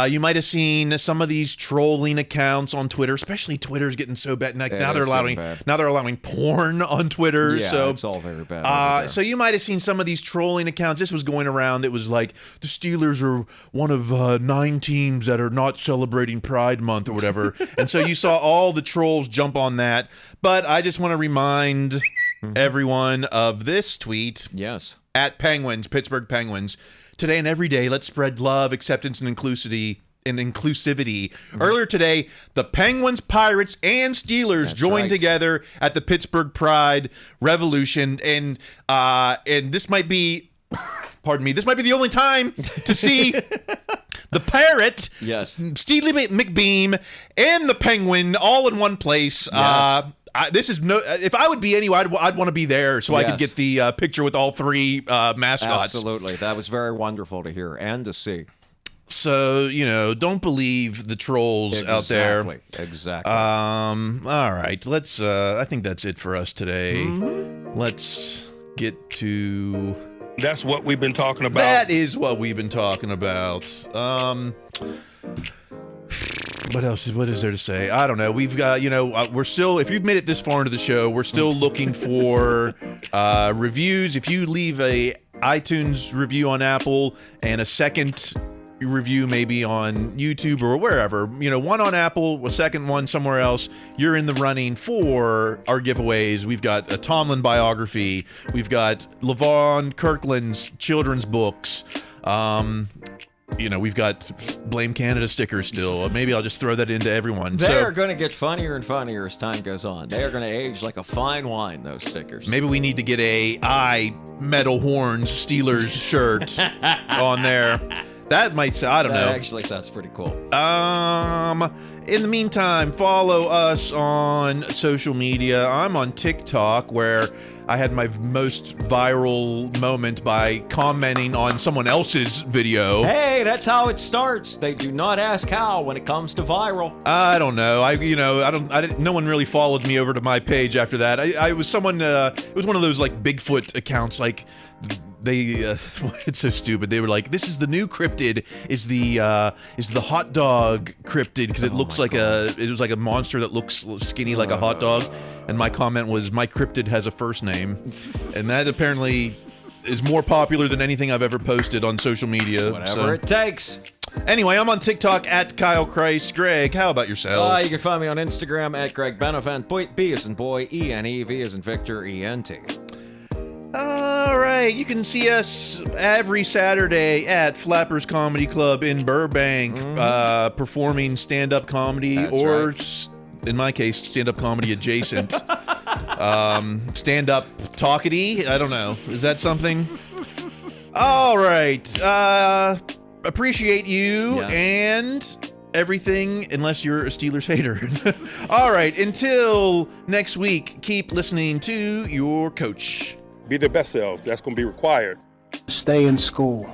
you might have seen some of these trolling accounts on Twitter, especially Twitter's getting so bad. Now they're allowing porn on Twitter. Yeah, so it's all very bad. So you might have seen some of these trolling accounts. This was going around. It was like the Steelers are one of 9 teams that are not celebrating Pride Month or whatever. And so you saw all the trolls jump on that. But I just want to remind everyone of this tweet. Yes. At Penguins, Pittsburgh Penguins. Today and every day, let's spread love, acceptance, and inclusivity. Earlier today, the Penguins, Pirates, and Steelers joined together at the Pittsburgh Pride Revolution, and this might be, this might be the only time to see the Parrot, Steely McBeam, and the Penguin all in one place. Yes. This is if I would be anywhere, I'd want to be there so I could get the picture with all 3 mascots. Absolutely. That was very wonderful to hear and to see. So, don't believe the trolls out there. Exactly. All right. Let's I think that's it for us today. Let's get to That's what we've been talking about. That is what we've been talking about. What else? What is there to say? I don't know. We've got, we're still, if you've made it this far into the show, we're still looking for reviews. If you leave a iTunes review on Apple and a second review maybe on YouTube or wherever, one on Apple, a second one somewhere else, you're in the running for our giveaways. We've got a Tomlin biography. We've got LaVon Kirkland's children's books. We've got Blame Canada stickers still. Maybe I'll just throw that into everyone. They are going to get funnier and funnier as time goes on. They are going to age like a fine wine, those stickers. Maybe we need to get a Metal Horns Steelers shirt on there. That might I don't know. That actually sounds pretty cool. In the meantime, follow us on social media. I'm on TikTok, where I had my most viral moment by commenting on someone else's video. Hey, that's how it starts. They do not ask how when it comes to viral. I don't know. No one really followed me over to my page after that. I was someone. It was one of those like Bigfoot accounts, like. It's so stupid. They were like, "This is the new cryptid. Is the hot dog cryptid because it looks like it was like a monster that looks skinny like a hot dog." And my comment was, "My cryptid has a first name," and that apparently is more popular than anything I've ever posted on social media. Whatever it takes. Anyway, I'm on TikTok at Kyle Chrise. Greg, how about yourself? You can find me on Instagram at Greg Benevent. B as in boy, E-N-E, V as in Victor, E-N-T. All right, you can see us every Saturday at Flappers Comedy Club in Burbank, performing stand-up comedy. That's or, right. In my case, stand-up comedy adjacent. Stand-up talkity. I don't know. Is that something? All right. Appreciate you and everything, unless you're a Steelers hater. All right, until next week, keep listening to your coach. Be their best selves. That's going to be required. Stay in school.